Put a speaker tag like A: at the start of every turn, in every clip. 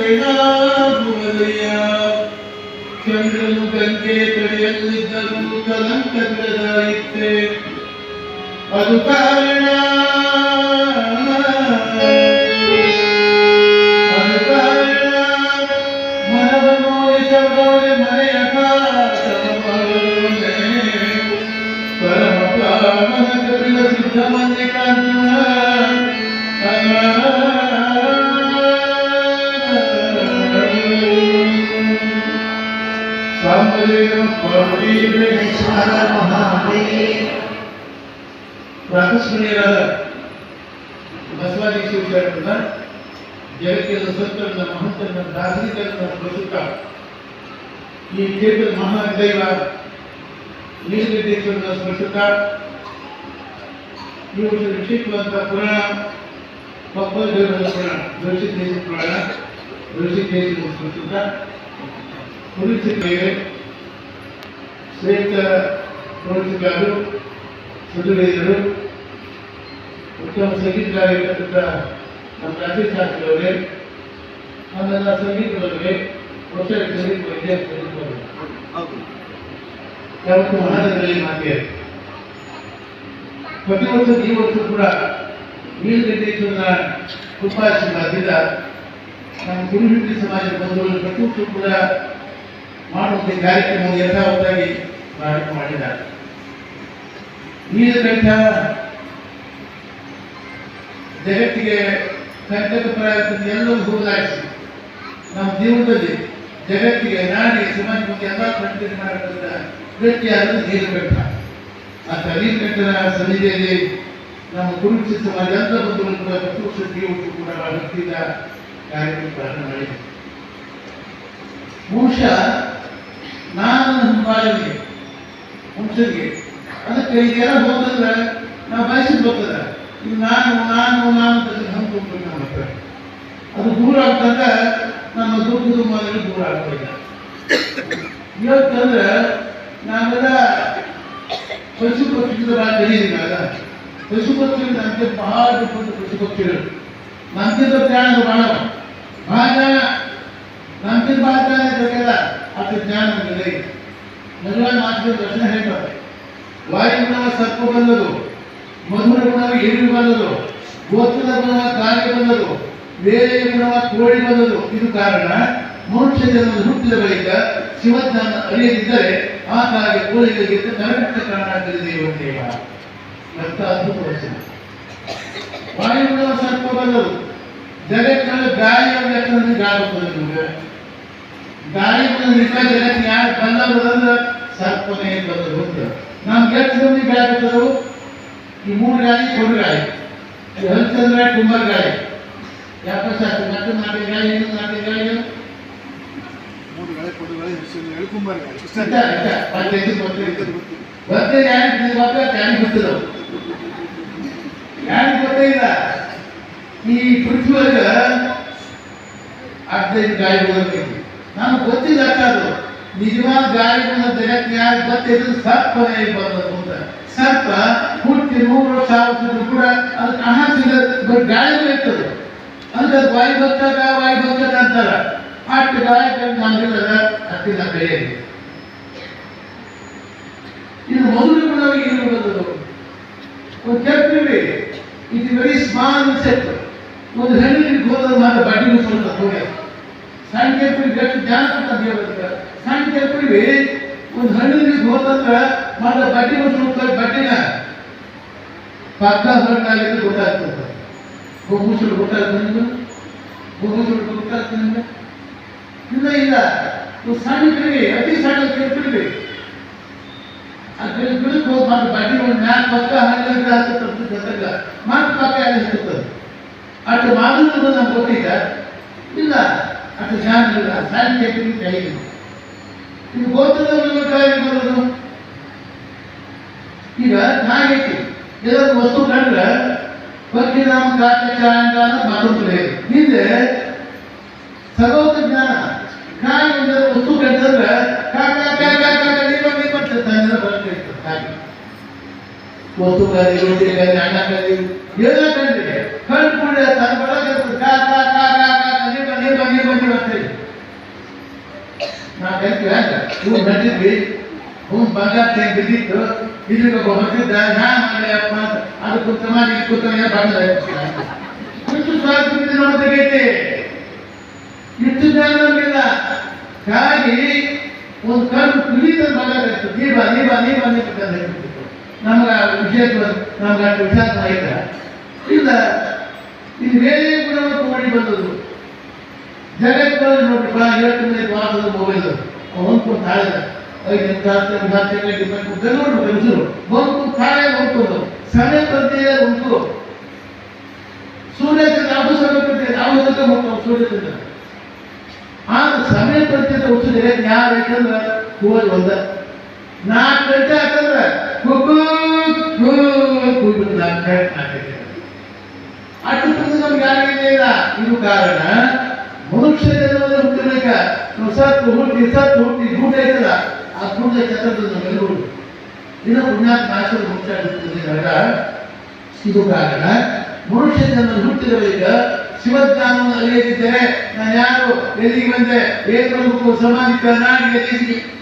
A: ಏನಾಗುವುದಯ್ಯ ಚಂದ್ರನು ಗಂಗೆ ತಡೆಯಲ್ಲಿದ್ದರೂ ಕಲಂಕ ಬಿಡದಾಯಿತೆ ಅದು ಕಾರಣ ಮನವನ್ನು ಮನೆಯ ಪರಮ ಪ್ರಾಣನ ಕಪಿಲ ಸಿದ್ಧ ಮಲ್ಲಿಕಾರ್ಜುನ ಪ್ರಾತಸ್ಮರಣೀಯರಾದ ಬಸವಾದಿ ಶಿವಶರಣರನ್ನ ಜಗತ್ತಿನ ಸಂತರನ್ನ ಮಹಂತರನ್ನ ದಾರ್ಶನಿಕರನ್ನ ಪ್ರಸ್ತುತ ಈ ಕ್ಷೇತ್ರದ ಮಹಾದೈವ ನೀಲಕಂಠೇಶ್ವರನ ಸ್ಮರಿಸುತ್ತ ಈ ವರ್ಷದ ವಿಶೇಷವಾದಂತಹ ಪುರಾಣ ಕೊಪ್ಪಳ ದೇವರ ಪುರಾಣ ದುರ್ಸಿದ್ದೇಶ ಪುರಾಣ ದುರ್ಸಿದ್ದೇಶನ ಸ್ಮರಿಸುತ್ತ ಕುರಿಸಿದ್ದೇವೆ ಶ್ರೇಷ್ಠ ಪ್ರೋತ್ಸಾಹರು ಸದುರೇಯರು ಉತ್ತಮ ಸಂಗೀತಗಾರರಾಗಿರ್ತಕ್ಕಂಥ ನಮ್ಮ ರಾಜ್ಯಶಾಸ್ತ್ರದವರೇ ನಮ್ಮೆಲ್ಲ ಸಂಗೀತದವರೇ ಹೊಸ ಸಂಗೀತ ವೈದ್ಯ ಸಂಗೀತವರು ಯಾವತ್ತು ಮಹಾನಗರದಲ್ಲಿ ಮಾತೆ ಪ್ರತಿ ವರ್ಷ ಈ ವರ್ಷ ಕೂಡ ನೀಲಕಂಠೇಶ್ವರನ ಕೃಪಾಶೀರ್ವಾದದಿಂದ ನಮ್ಮ ಗುರುಹಿಂದಿ ಸಮಾಜದ ಬಂಧುಗಳು ಪ್ರತಿ ವರ್ಷ ಕೂಡ ಮಾಡುವಂಥ ಕಾರ್ಯಕ್ರಮವನ್ನು ಯಥಾವತ್ತಾಗಿ ಪ್ರಾರಂಭ ಮಾಡಿದ್ದಾರೆ. ನೀಲಕಂಠ ಜಗತ್ತಿಗೆ ಕಂಟಕಪ್ರಾಯದಲ್ಲಿ ಎಲ್ಲವೂ ಹೋಗಲಾಡಿಸಿ ನಮ್ಮ ಜೀವನದಲ್ಲಿ ಜಗತ್ತಿಗೆ ನಾಡಿಗೆ ಸಮಾಜಕ್ಕೆ ಎಲ್ಲ ಕಂಟಕ ಮಾಡತಕ್ಕಂಥ ವ್ಯಕ್ತಿಯಾದ ನೀಲಕಂಠ. ಅಂತ ನೀಲಕಂಠನ ಸನ್ನಿಧಿಯಲ್ಲಿ ನಮ್ಮ ಗುರುಕೃಷಿ ಸಮಾಜ ಎಲ್ಲ ಬಂಧುಗಳು ಕೂಡ ಪ್ರತಿ ವರ್ಷ ಕೂಡ ಭಕ್ತಿಯಿಂದ ಕಾರ್ಯಕ್ರಮ ಪ್ರಾರಂಭ ಮಾಡಿದೆ. ಬಹುಶಃ ನಾನು ಹಿಂಬಾಲಿಗೆ ವಂಶಕ್ಕೆ ಅದಕ್ಕೆ ಇದೆಲ್ಲ ಹೋದ್ರೆ ನಾವು ಬಯಸಿದ್ ಬರ್ತದೆ. ಇದು ನಾನು ಹಂಚ್ಕೊಳ್ಬೇಕು ನಮ್ಮ ಹತ್ರ. ಅದು ದೂರ ಆಗ್ತಂಗ ನಮ್ಮ ದುಃಖದ ಮೊದಲು ದೂರ ಆಗ್ತದೆ. ಇವತ್ತಂದ್ರೆ ನಾವೆಲ್ಲ ಪಶು ಪಕ್ಷಿಗಳ ಕರೀದಿಲ್ಲ. ಪಶು ಪಕ್ಷಿಗಳು ನಮಗೆ ಬಹಳ ಪಶು ಪಕ್ಷಿಗಳು ನಮ್ಗಿಂತ ಜ್ಞಾನ ಬಹಳ ನಮ್ಗಿಂತ ಬಹಳ ಜ್ಞಾನ ಇರಬೇಕಲ್ಲ. ಅದು ಜ್ಞಾನ ನಮಗೆ ಮದುವೆ ಮಾತ್ರ ದರ್ಶನ ಹೇಳ್ತಾರೆ. ವಾಯುಗುಣವ ಸರ್ಪ ಬಂದದು, ಮಧುರ ಗುಣವ ಏಳು ಬಂದದು, ಗೋತ್ರದ ಗುಣವ ಕಾಗೆ ಬಂದದು, ಬೇರೆ ಗುಣವ ಕೋಳಿ ಬಂದದು. ಇದು ಕಾರಣ ಮನುಷ್ಯ ಜನ್ಮದ ಹುಟ್ಟಿದ ಬಳಿಕ ಶಿವಜ್ಞಾನ ಅರಿಯದಿದ್ದರೆ ಆ ಕಾಗೆ ಕೋಳಿಗಳಿಗೆ ನರಕಟ್ಟ ಕಾರಣ ದೇವ ಅಂತ ಅದ್ಭುತ ವಚನ. ವಾಯುಗುಣವ ಸರ್ಪ ಬಂದದು. ಜಗತ್ತಿನಲ್ಲಿ ಗಾಳಿಯ ಲೆಕ್ಕದಲ್ಲಿ ಗಾಳಿ ಬರ್ತದೆ. ನಿಮಗೆ ಗಾಳಿ ಜಗತ್ತಿನ ಯಾರು ಬಂದವರಂದ್ರೆ ಸರ್ಪನೇ ಬಂದರು ಅಂತ. ನಮ್ಗೆ ಎಷ್ಟು ಮಂದಿ ಗಾಳಿ ಬರ್ತದವು? ಈ ಮೂರು ಗಾಳಿ ಕೊಡು ಗಾಳಿ, ಹರಿಚಂದ್ರ ಕುಂಬಾರ ಗಾಳಿ, ಯಾಕಂದ್ರೆ ಮತ್ತೆ ನಾಲ್ಕು ಗಾಳಿ ಏನು ನಾಲ್ಕು ಗಾಳಿ
B: ಮೂರು ಗಾಳಿ ಕೊಡು ಗಾಳಿ ಹರಿಚಂದ್ರ ಕುಂಬಾರ ಗಾಳಿ
A: ಮತ್ತೆ ಯಾರಿಗೆ ಗೊತ್ತಿಲ್ಲ. ಯಾರಿಗೆ ಗೊತ್ತೇ ಇಲ್ಲ. ಈ ಪೃಥ್ವಿ ಒಳಗ 15 ಗಾಳಿ ಬರಬೇಕು. ನಮ್ಗೆ ಗೊತ್ತಿಲ್ಲ ಅದು ನಿಜವಾದ ಗಾಳಿ ಬಂದ ಜಗತ್ತು ಯಾರು ಗೊತ್ತಿದ್ದು ಸರ್ಪನೇ ಬಂದದ್ದು ಅಂತ. ಸರ್ಪ ಹುಟ್ಟಿ 100 ವರ್ಷ ಆಗುತ್ತಿದ್ರು ಕೂಡ ಅದಕ್ಕೆ ಅಹಾಸಿದ ಗಾಳಿ ಇರ್ತದೆ. ಅಂದ್ರೆ ವಾಯು ಬರ್ತದ ಅಂತಾರ. ಅಷ್ಟು ಗಾಳಿ ನಮ್ಗಿಲ್ಲದ ಹತ್ತಿನ ಕೈಯಲ್ಲಿ. ಇನ್ನು ಮೊದಲು ಗುಣವಾಗಿ ಏನು ಬಂದದ್ದು ಒಂದು ಕೆಟ್ಟಿವಿ. ಇದು ವೆರಿ ಸ್ಮಾಲ್ ಇನ್ಸೆಕ್ಟ್. ಒಂದು ಹೆಣ್ಣಿಗೆ ಹೋದ್ರೆ ಮಾತ್ರ ಬಡ್ಡಿ ಮುಚ್ಚಿಕೊಂಡು ಹೋಗಿ ಸಣ್ಣ ಕೆಲ್ಪರಿಗೆ ಎಷ್ಟು ಜ್ಞಾನ ಕೊಟ್ಟ ದೇವರ. ಸಣ್ಣ ಕೆಲ್ಪರಿಗೆ ಒಂದು ಹಣ್ಣಿಗೆ ಹೋದಂದ್ರೆ ಮಾತ್ರ ಬಡ್ಡಿ ಮುಚ್ಚಿಕೊಂಡು ಬಡ್ಡಿನ ಪಕ್ಕ ಹೊರಟಾಗಿದ್ದು ಗೊತ್ತಾಗ್ತದೆ. ಮುಚ್ಚಲು ಗೊತ್ತಾಗ್ತದೆ ನಿಮ್ಗೆ? ಮುಚ್ಚಲು ಗೊತ್ತಾಗ್ತದೆ ನಿಮ್ಗೆ? ಇಲ್ಲ. ಸಣ್ಣ ಕಡೆಗೆ ಅತಿ ಸಣ್ಣ ಕೆಲ್ಪರಿಗೆ ಗಿಡಕ್ಕೆ ಹೋಗಿ ಮಾತ್ರ ಬಡ್ಡಿ ಒಂದು ಮ್ಯಾಕ್ ಪಕ್ಕ ಹಣ್ಣಿಗೆ ಹತ್ತಲ್ಲ ಮಾತ್ರ ಪಕ್ಕ ಅಲ್ಲಿ ಹತ್ತುತ್ತದೆ. ಅಷ್ಟು ಮಾದರಿ ನಮ್ಗೆ ಗೊತ್ತಿಲ್ಲ. ಇಲ್ಲ ಅಷ್ಟು ಜ್ಞಾನ ಇಲ್ಲ. ಸಣ್ಣ ಕೆಲ್ಪರಿಗೆ ಕೈ ಇಲ್ಲ. ಇದು ಗೋತ್ರದಲ್ಲಿ ಕಾಯಿಲೆ ಬರೋದು. ಈಗ ನಾಗೈತಿ ಏನಾದ್ರು ವಸ್ತು ಕಂಡ್ರೆ ಬಗ್ಗೆ ನಮ್ಮ ಕಾಟ ಮಾತುಕತೆ ಹಿಂದೆ ಸರ್ವೋತ್ತ ಜ್ಞಾನ ಕಾಯಿ ಒಂದು ವಸ್ತು ಕಂಡ್ರೆ ವಸ್ತು ಗಾಡಿ ರೋಟಿ ಗಾಡಿ ಅಣ್ಣ ಗಾಡಿ ಎಲ್ಲ ಕಂಡಿದೆ. ಕಂಡು ಕೂಡ ತನ್ನ ನಾವು ಕಲ್ತೀವಿ ಅಂತ ಇವ್ರು ಬಂದಿದ್ವಿ ಅವ್ನು ಬಂಗಾರ ಟೈಮ್ ಬಿದ್ದಿತ್ತು ಇದ್ರಿಗೆ ಒಬ್ಬ ಹೊತ್ತಿದ್ದ ನಾನು ಮಾಡಲಪ್ಪ ಅಂತ ಅದು ಕೂತ ಮಾಡಿ ಇದು ಕೂತ ಬಂದ ಇಷ್ಟು ಸ್ವಾರ್ಥ ನಮ್ಮ ತೆಗೈತೆ ಇಷ್ಟು ಜನ ನಮಗಿಲ್ಲ ಹಾಗಾಗಿ ಒಂದು ಕಣ್ಣು ಕುಲಿತ ಮಗಾಗಿತ್ತು ನೀ ಬಾ ನಮ್ಗೆ ವಿಷಯ ನಮ್ಗೆ ಅಷ್ಟು ವಿಚಾರ ಆಯ್ತ ಇಲ್ಲ ಇದು ಬೇರೆ ಕೂಡ ಮಾಡಿ ಬಂದದ್ದು ಜಗತ್ತಲ್ಲಿ ನೋಡ್ರಿಪ್ಪ 7 ವಾರದ ಮೊಬೈಲ್ ಹೊಂದ್ಕೊಂಡು ತಾಳಿದ 5 ನಿಮಿಷ ನೋಡ್ಬೇಕು ಹೆಸರು ಹೊಂದ್ಕೊಂಡು ತಾಳೆ ಹೊಂದ್ಕೊಂಡು ಸಮಯ ಪ್ರತಿಯ ಹೊಂದ್ಕೊ ಸೂರ್ಯಚಂದ್ರ ಅದು ಸಮಯ ಪ್ರತಿ ನಾವು ಎದಕ್ಕೆ ಹೋಗ್ತಾವ ಸೂರ್ಯಚಂದ್ರ ಆ ಸಮಯ ಪ್ರತ್ಯೇಕ ಹುಟ್ಟಿದ್ರೆ ಯಾರು ಯಾಕಂದ್ರೆ ಹೋಗಿ ಒಂದ 4 ಗಂಟೆ ಯಾಕಂದ್ರೆ ಕೂಗ್ಬಿಟ್ಟು 4 ಗಂಟೆ ಅಷ್ಟು ನಮ್ಗೆ ಯಾರಿಗಿದೆ ಇಲ್ಲ ಇದು ಕಾರಣ ಮನುಷ್ಯ ಜನ್ಮದಲ್ಲಿ ಹುಟ್ಟಿರ್ಬೇಕ ಸತ್ತು ಹುಟ್ಟಿ ಗೂಟ ಐತಲ್ಲ ಆ ಗೂಟ ಚತುರ್ಥ ನಮ್ಮೆಲ್ಲರೂ ಇನ್ನು ಪುಣ್ಯಾತ್ಮ ಆಶ್ರಮ ಮುಚ್ಚಾಡಿರ್ತದೆ ಇದು ಕಾರಣ ಮನುಷ್ಯ ಜನ್ಮ ಹುಟ್ಟಿದವರಿಗೆ ಶಿವಜ್ಞಾನವನ್ನು ಅರಿಯದಿದ್ದರೆ ನಾನು ಯಾರು ಎಲ್ಲಿಗೆ ಬಂದೆ ಏನ್ ಮಾಡಬೇಕು ಸಮಾಧಿ ನಾಡಿಗೆ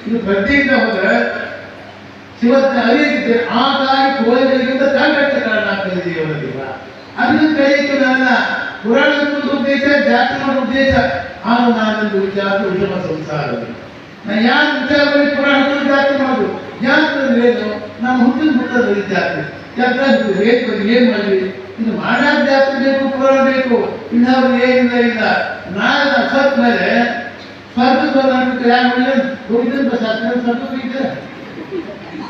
A: ಇದು ಪ್ರತಿಯಿಂದ ಹೋದ್ರೆ ಶಿವಜ್ಞಾನ ಅರಿಯದಿದ್ದರೆ ಆ ತಾಯಿ ಕೋಳಿಗಳಿಗಿಂತ ಕಾಂಟ್ರಾಕ್ಟ್ ಕಾರಣ ಆಗ್ತದೆ ಜೀವನದಿಲ್ಲ ಅದನ್ನು ಕಲಿಯಿತು ನನ್ನ ಪುರಾಣದ ಉದ್ದೇಶ ಜಾತಿ ಮಾಡೋ ಉದ್ದೇಶ ಆಗ ನಾನೊಂದು ವಿಚಾರ ವಿಷಮ ಸಂಸಾರದಲ್ಲಿ ನಾನು ಯಾರು ವಿಚಾರ ಮಾಡಿ ಪುರಾಣದಲ್ಲಿ ಜಾತಿ ಮಾಡೋದು ಜಾತಿ ಅಂದ್ರೆ ಏನು ನಾನು ಹುಟ್ಟಿದ ಜಾತಿ ಯಾಕಂದ್ರೆ ಏನ್ ಮಾಡಿದ್ವಿ ಇದು ಮಾಡಾಕ ಜಾತಿ ಬೇಕು ಪುರಾಣ ಬೇಕು ಇನ್ನವ್ರು ಏನಿಲ್ಲ ಇಲ್ಲ ನಾಳೆ ಸತ್ ಮೇಲೆ ಸ್ವರ್ಗಕ್ಕೆ ಹೋಗಿ ಯಾರು ಮಾಡಿದ್ರೆ ಹೋಗಿದ್ದೆ ಬಸ್ ಹಾಕ್ತಾರೆ ಸ್ವರ್ಗಕ್ಕೆ ಹೋಗಿದ್ದೆ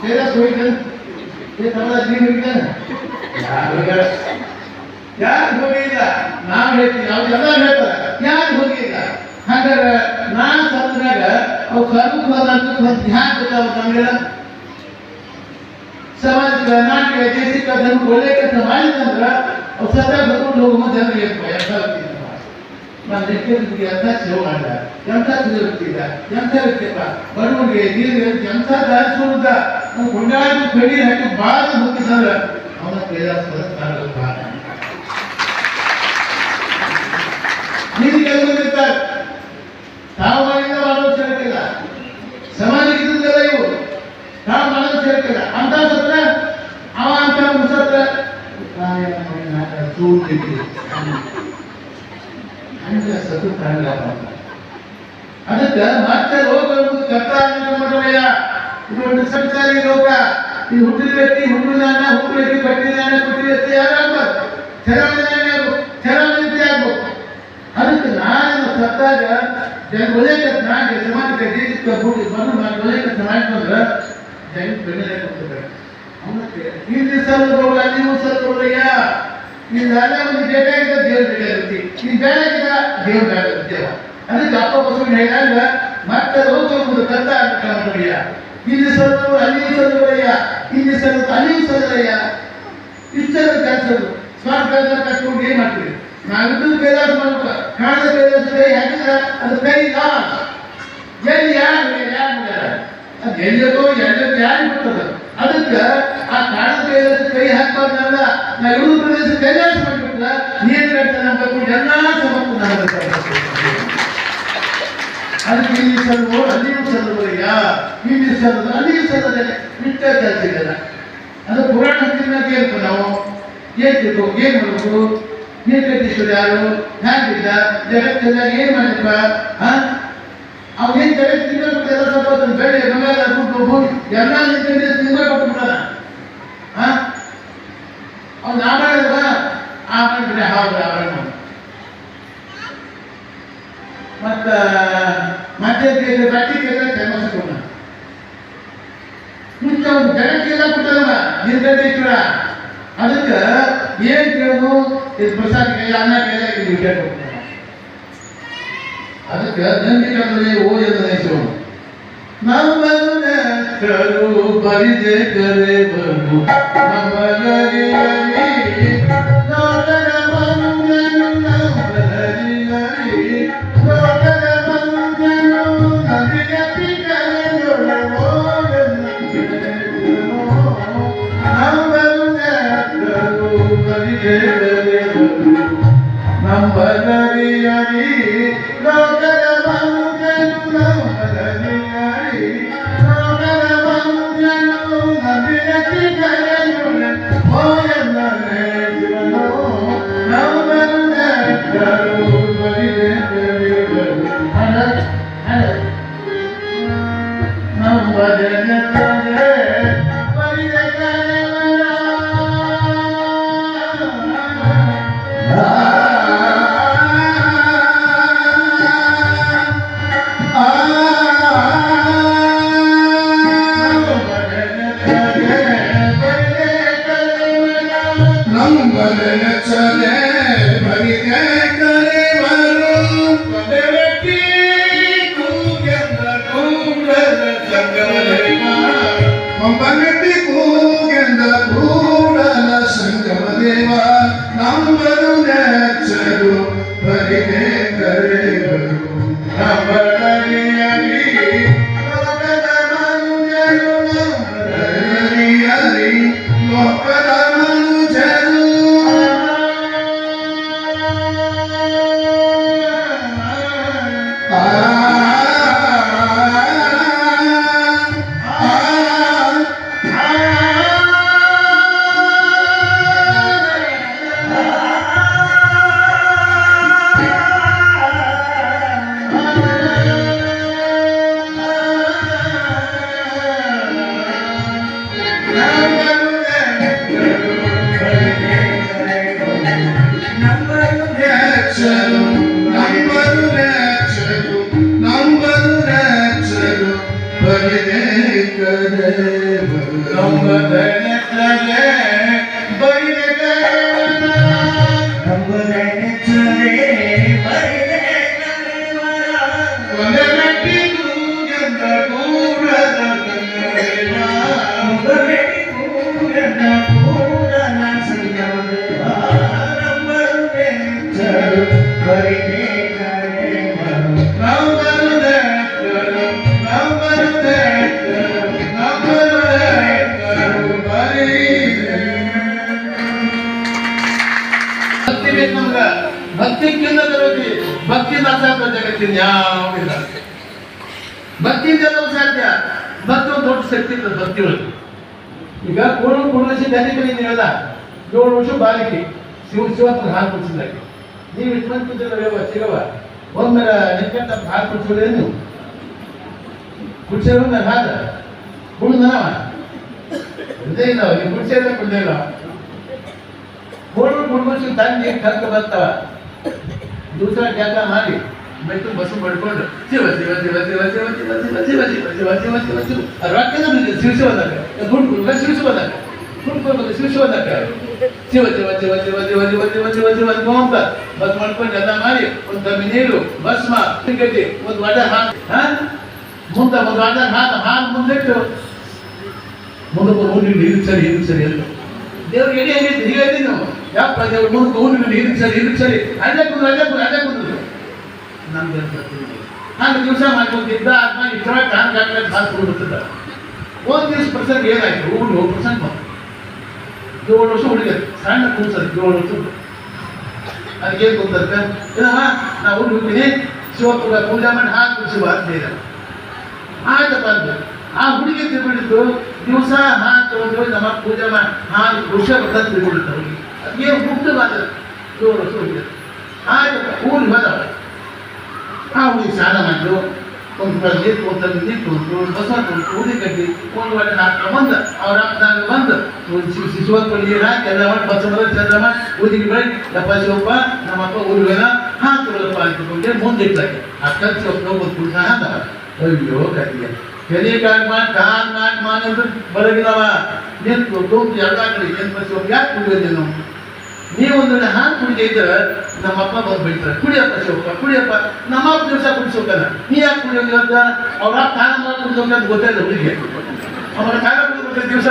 A: ಸೇರಸ್ ಹೋಗಿದ್ದೆ ನೀವು ಹೋಗಿದ್ದೆ ಯಾರು ಹೋಗಿಲ್ಲ ನಾವು ಹೇಳ್ತೀವಿ ಅವ್ರೆಲ್ಲ ಹೇಳ್ತಾರೆ ಯಾರು ಹೋಗಿಲ್ಲ ಹಾಗಾದ್ರೆ ನಾನು ಸತ್ರಾಗ ಅವ್ರು ಸ್ವರ್ಗಕ್ಕೆ ಹೋದಂತ ಹ್ಯಾಂಗ ಗೊತ್ತಾಗ ನಮಗೆಲ್ಲ ಸಮಾಜ ನಾಟಕ ದೇಶಿಕ ಧರ್ಮ ಒಳ್ಳೆ ಕೆಲಸ ಮಾಡಿದಂದ್ರೆ ಅವ್ರು ಸತ್ತ ಬರ್ಕೊಂಡು ಹೋಗುವ ಜನರಿಗೆ ನಾನು ಲೆಕ್ಕಕ್ಕೆ ಎಂಥ ಸೇವೆ ಮಾಡ ಎಂಥ ಸುಧಾರಿಸಿದ ಎಂಥ ವ್ಯಕ್ತಿಪ್ಪ ಬಡವರಿಗೆ ನೀರು ಎಂಥ ದಾರಿಸುವುದ ನಾವು ಕೊಂಡಾಡಿ ಕಡಿ ಹಾಕಿ ಭಾಳ ಹೋಗಿದ್ರೆ ಅವನ ಕೈಲಾಸ ಕಾಣಲ್ಪ ನೀರಿಗೆಲ್ಲದಿರ್ತಾರೆ ತಾವು ಮಾಡಿದ ಮಾಡಲು ಸೇರ್ತಿಲ್ಲ ಸಮಾಜಕ್ಕೆ ಇದ್ದಿದ್ದೆಲ್ಲ ಇವು ತಾವು ಮಾಡಲು ಸೇರ್ತಿಲ್ಲ ಅಂತ ಸತ್ರ ಅವ ಅಂತ ಮುಸತ್ರ ಸತ್ತು ಕಾಣಲಪ್ಪ ಅದಕ್ಕೆ ಮತ್ತೆ ರೋಗ ಎಂಬುದು ಕರ್ತಾಯ ಇದು ಸಂಸಾರಿ ರೋಗ ಇದು ಹುಟ್ಟಿದ ವ್ಯಕ್ತಿ ಹುಟ್ಟಿದಾನ ಹುಟ್ಟು ವ್ಯಕ್ತಿ ಕಟ್ಟಿದಾನ ಕೊಟ್ಟಿದ ವ್ಯಕ್ತಿ ಯಾರಾಗ್ಬಾರ್ದು ಚರವಣಿ ಆಗ್ಬೇಕು ಅದಕ್ಕೆ ನಾನು ಸತ್ತಾಗ ಒಳ್ಳೆ ಕೆಲಸ ಮಾಡಿ ಸಮಾಜಕ್ಕೆ ದೇಶಕ್ಕೆ ಹೋಗಿ ಬಂದು ನಾನು ಒಳ್ಳೆ ಕೆಲಸ ಮಾಡ್ಕೊಂಡ್ರೆ ಜನ ಬೆಲೆ ಕೊಡ್ತಾರೆ ಅವನಕ್ಕೆ ಇಲ್ಲಿ ಸಲ್ಲೋಲ್ಲ ನೀವು ಸಲ್ಲೋಲ್ಲಯ್ಯ ಇಲ್ಲಿ ಅಲ್ಲ ಒಂದು ಬೇಕಾಗಿದ್ದ ದೇವ್ರ ಬೇಕಾಗುತ್ತೆ ಇಲ್ಲಿ ಬೇಡಾಗಿದ್ದ ದೇವ್ರ ಬೇಕಾಗುತ್ತೇವ ಅದಕ್ಕೆ ಅಪ್ಪ ಬಸವಣ್ಣ ಹೇಳಿದಾಗ ಮತ್ತೆ ರೋಗ ಎಂಬುದು ಕರ್ತ ಆಗ್ಬೇಕಯ್ಯ ಇಲ್ಲಿ ಸಲ್ಲೋರು ಅಲ್ಲಿಯೂ ಸಲ್ಲೋಯ್ಯ ಇಲ್ಲಿ ಸಲ್ಲೋದು ಅಲ್ಲಿಯೂ ಸಲ್ಲಯ್ಯ ಇಷ್ಟೆಲ್ಲ ಕೆಲಸಗಳು ಸ್ವಾರ್ಥ ಕಟ್ಕೊಂಡು ಏನ್ ಮಾಡ್ತೀವಿ ನಾವಿದ್ದು ಕೈಲಾಸ ಮಾಡ್ಬೇಕು ಕಾಣದ ಕೈಲಾಸ ಕೈ ಹಾಕಿದ್ರೆ ಅದು ಕೈ ಲಾಸ್ ಎಲ್ಲಿ ಯಾರು ಅದು ಎಲ್ಲದೋ ಎಲ್ಲಕ್ಕೆ ಯಾರು ಬಿಡ್ತದೆ ಅದಕ್ಕೆ ಆ ಕಾಣದ ಕೈಲಾಸ ಕೈ ಹಾಕ್ಬಾರ್ದಲ್ಲ ನಾವು ಇವರು ಪ್ರದೇಶ ಕೈಲಾಸ ಮಾಡ್ಬಿಟ್ರೆ ನೀರು ಕಟ್ತಾರೆ ನಮ್ಮ ಎಲ್ಲ ಸಮರ್ಥ ಅದಕ್ಕೆ ಇಲ್ಲಿ ಸಲ್ವೋ ಅಲ್ಲಿಯೂ ಸಲ್ಲೋಯ್ಯ ಇಲ್ಲಿ ಸಲ್ಲೋದು ಅಲ್ಲಿಯೂ ಸಲ್ಲದೆ ಬಿಟ್ಟ ಕೆಲಸ ಇದೆಲ್ಲ ಅದು ಪುರಾಣ ಹತ್ತಿರನಾಗ ಹೇಳ್ಕೊ ನಾವು ಏನ್ ತಿಳ್ಕೊ ಏನ್ ಮಾಡ್ಬೇಕು ನೀಲಕಂಠೇಶ್ವರ ಯಾರು ಹ್ಯಾಂಗಿದ್ದ ಜಗತ್ತೆಲ್ಲ ಏನ್ ಮಾಡಿದ್ವ ಅವ್ನೇನ್ ಜಗತ್ತು ತಿಂಗಳ ಎಲ್ಲ ಸ್ವಲ್ಪ ಬೆಳೆ ಬಂಗಾರ ದುಡ್ಡು ಎಲ್ಲ ನೀಲಕಂಠೇಶ್ವರ ತಿಂಗಳ ಕೊಟ್ಬಿಟ್ಟಾನ ಅವ್ನು ಆ ಮಾಡಿದ್ವ ಆ ಮಾಡಿದ್ರೆ ಹೌದು ಆ ಮಾಡಿ ಮತ್ತೆ ಬಟ್ಟಿಗೆಲ್ಲ ಚರ್ಮಿಸ್ಕೊಂಡ ಮುಂಚೆ ಅವ್ನು ಜಗತ್ತಿಗೆಲ್ಲ ಕೊಟ್ಟದವ ನೀಲಕಂಠೇಶ್ವರ ಅದಕ್ಕೆ ಏನ್ ಕೇಳೋದು ಇದು ಪ್ರಸಾದ ಕೈಲ ಅನ್ನ ಕೈಲ ಇದು ವಿಷಯ ಕೊಡ್ತಾರೆ ಅದಕ್ಕೆ ನಂಬಿಕೆ ಓ ಎಂದು ನೆನೆಸೋಣ ನಮ್ಮನ್ನು ನೆಕ್ಕರು ಬರಿದೆ ಕರೆ ಬರು ನಮ್ಮಲರಿಯರಿ ನೋಡರ ಮಂಗನು ನಮ್ಮಲರಿಯರಿ ನೋಡರ ಮಂಗನು ನದಿಗತಿ ಕರೆದೊಳವೋ ನಮ್ಮನ್ನು ನೆಕ್ಕರು ಬರಿದೆ ಕರೆ ಬರು ನಮ್ಮಲರಿಯರಿ ನೋಡರ ಮಂಗನು ನಮ್ಮಲರಿಯರಿ ನಂಬಲೆ ನೆಚ್ಚಲೆ ಬರಿದೆ ಕರೆವರು ಒಂದೇ ವ್ಯಕ್ತಿ ಕೂಗೆಂದ ಕೂಡಲ ಸಂಗಮದೇವ ಒಬ್ಬ ವ್ಯಕ್ತಿ ಕೂಗೆಂದ ಕೂಡಲ ಸಂಗಮದೇವ ನಂಬರು ನೆಚ್ಚಲು ಬರಿದೆ ಕರೆವರು ನಂಬರಿಯಲಿ ಲೋಕದ ಮನುಜರು ನಂಬರಿಯಲಿ ಲೋಕದ ಮನುಜರು ಭಕ್ತಿಕ್ಕಿಂತ ತರಬೇತಿ ಭಕ್ತಿಯಿಂದ ಅಸಾಧ್ಯ ಜಗತ್ತಿನ ಯಾವುದಿಲ್ಲ ಭಕ್ತಿಯಿಂದ ಎಲ್ಲವೂ ಸಾಧ್ಯ ಭಕ್ತಿ ಒಂದು ದೊಡ್ಡ ಶಕ್ತಿ ಇರ್ತದೆ ಭಕ್ತಿ ಒಳಗೆ ಈಗ ಪೂರ್ಣಸಿ ಧನಿಕಲಿ ನೀವಲ್ಲ 7 ವರ್ಷ ಬಾಲಿಕೆ ಶಿವತ್ರ ಹಾಲು ಕುಡಿಸಿದಾಗ ನೀವು ಇಷ್ಟು ಮಂದಿ ಕುದಿಲ್ಲ ಸಿಗವ ಒಮ್ಮೆ ನಿಂತ ಹಾಲು ಕುಡಿಸೋದೇ ನೀವು ಕುಡಿಸೋ ಹಾಲು ಕುಡಿದನವ ಇದೇ ಇಲ್ಲ ನೀವು ಕುಡಿಸೋದೇ ಕುಡ್ದೇ ಇಲ್ಲ ಕುಡಿಸಿ ತಂದು ಕರ್ಕ ಬರ್ತಾವ ದಿವಸ ಜಾಗ ಮಾಡಿ ಮೈತು ಬಸ್ಸು ಪಡ್ಕೊಂಡು ಶಿವ ಶಿವ ಶಿವ ಶಿವ ಶಿವ ಶಿವ ಶಿವ ಶಿವ ಶಿವ ಶಿವ ಶಿವ ಶಿವ ಶಿವ ರೊಕ್ಕದ ಶಿವಿಸೋದಾಗ ದುಡ್ಡು ಕೊಡುವ ಶಿವಿಸೋದಾಗ ದುಡ್ಡು ಕೊಡ್ಬೇಕು ಶಿವಿಸೋದಾಗ ಶಿವ ಶಿವ ಶಿವ ಶಿವ ಶಿವ ಶಿವ ಶಿವ ಶಿವ ಶಿವ ಅಂತ ಬಸ್ ಮಾಡ್ಕೊಂಡು ಎಲ್ಲ ಮಾಡಿ ಒಂದು ತಮ್ಮಿ ನೀರು ಭಸ್ಮ ಗಟ್ಟಿ ಒಂದು ವಡ ಹಾಲು ಮುಂದೆ ಒಂದು ವಡ ಹಾಲು ಮುಂದಿಟ್ಟು ಮುಂದಕ್ಕೆ ಹೋಗಿ ನೀರು ಸರಿ ಎಲ್ಲ ದೇವ್ರಿಗೆ ಎಡಿ ಹಂಗೈತಿ ಹೀಗೈತಿ ನಾವು ಯಾಪ ದೇವ್ರ ಮುಂದೆ ಹೋಗಿ ಇದಕ್ಕೆ ಸರಿ ಅದೇ ಕುಂದ್ರು ನಮ್ಗೆ ನಾನು ದಿವಸ ಮಾಡ್ಕೊಂಡಿದ್ದ ಆತ್ಮ ಇಷ್ಟರ ಕಾನ್ ಕಾಟ್ಲೆ ಹಾಲು ಕೊಡ್ಬಿಡ್ತಿದ್ದ ಒಂದು ದಿವಸ ಪ್ರಸಂಗ ಏನಾಯ್ತು ಹೋಗಿ ಪ್ರಸಂಗ ಬಂತು 7 ವರ್ಷ ಹುಡುಗ ಸಣ್ಣ ಕೂಸದು 7 ವರ್ಷ ಅದಕ್ಕೇನು ಗೊತ್ತದ ಏನಮ್ಮ ನಾ ಹುಡುಗ ಹೋಗ್ತೀನಿ ಶಿವಪುರ ಪೂಜೆ ಮಾಡಿ ಹಾಲು ಕುಡಿಸುವ ಅಂತ ಹೇಳಿದ ಆಯ್ತಪ್ಪ ಅಂತ ಆ ಹುಡುಗಿ ತಿಳ್ಬಿಡಿದ್ದು ದಿವಸ ಹಾಲು ತಗೊಂಡು ನಮ್ಮ ಪೂಜೆ ಮಾಡಿ ಹಾಲು ವೃಷ ಬರ್ತದೆ ತಿಳ್ಬಿಡುತ್ತೆ ಹುಡುಗಿ ಅದಕ್ಕೆ ಮುಕ್ತವಾದ 7 ವರ್ಷ ಹುಡುಗ ಆಯ್ತಪ್ಪ ಊರಿಗೆ ಹೋದವ ಆ ಹುಡುಗಿ ಸ್ನಾನ ಮಾಡಿದ್ರು ಒಂದು ನೀರು ನೀರು ಬಸವ ಉಡಿ ಕಟ್ಟಿ ಒಂದು ವಾಟೆ ಹಾಕ ಬಂದು ಅವ್ರ ಅಪ್ಪನಾಗ ಬಂದು ಶಿಶುವಪ್ಪ ನೀರು ಹಾಕಿ ಎಲ್ಲ ಮಾಡಿ ಬಸವ ಚಂದ್ರ ಮಾಡಿ ಊದಿಗೆ ಬೆಳಗ್ಗೆ ಯಪ್ಪ ಶಿವಪ್ಪ ನಮ್ಮಪ್ಪ ಊರಿಗೆಲ್ಲ ಹಾಕಿರಪ್ಪ ಅಂತಕೊಂಡೆ ಮುಂದೆ ಇಟ್ಟಾಗೆ ಆ ಶಿವಪ್ಪ ಒಂದು ಕುಡಿಸ ಹಾಕ ಅಯ್ಯೋ ಕಟ್ಟಿಗೆ ಕೆಲಿ ಕಾಲ್ ಮಾಡಿದ್ರು ಬರಗಿಲ್ಲವ ನಿಂತು ತೋಟು ಎಲ್ಲ ಕಡೆ ಏನು ಶಿವಪ್ಪ ಯಾಕೆ ಕುಡಿಯೋದು ನಾವು ನೀವೊಂದು ಹಾಲು ಕುಡಿದೇ ಇದ್ರೆ ನಮ್ಮಪ್ಪ ಬಂದು ಬಿಡ್ತಾರೆ ಕುಡಿಯಪ್ಪ ಶಿವಪ್ಪ ಕುಡಿಯಪ್ಪ ನಮ್ಮಪ್ಪ ದಿವಸ ಕುಡಿಸೋಕಲ್ಲ ನೀ ಯಾಕೆ ಕುಡಿಯೋದು ಅಂತ ಅವ್ರ ಕಾಲ ಮಾಡಿ ಕುಡಿಸೋಕೆ ಅಂತ ಗೊತ್ತಾಯಿಲ್ಲ ಹುಡುಗಿ ಅವರ ಕಾಲ ಕುಡಿದ ದಿವಸ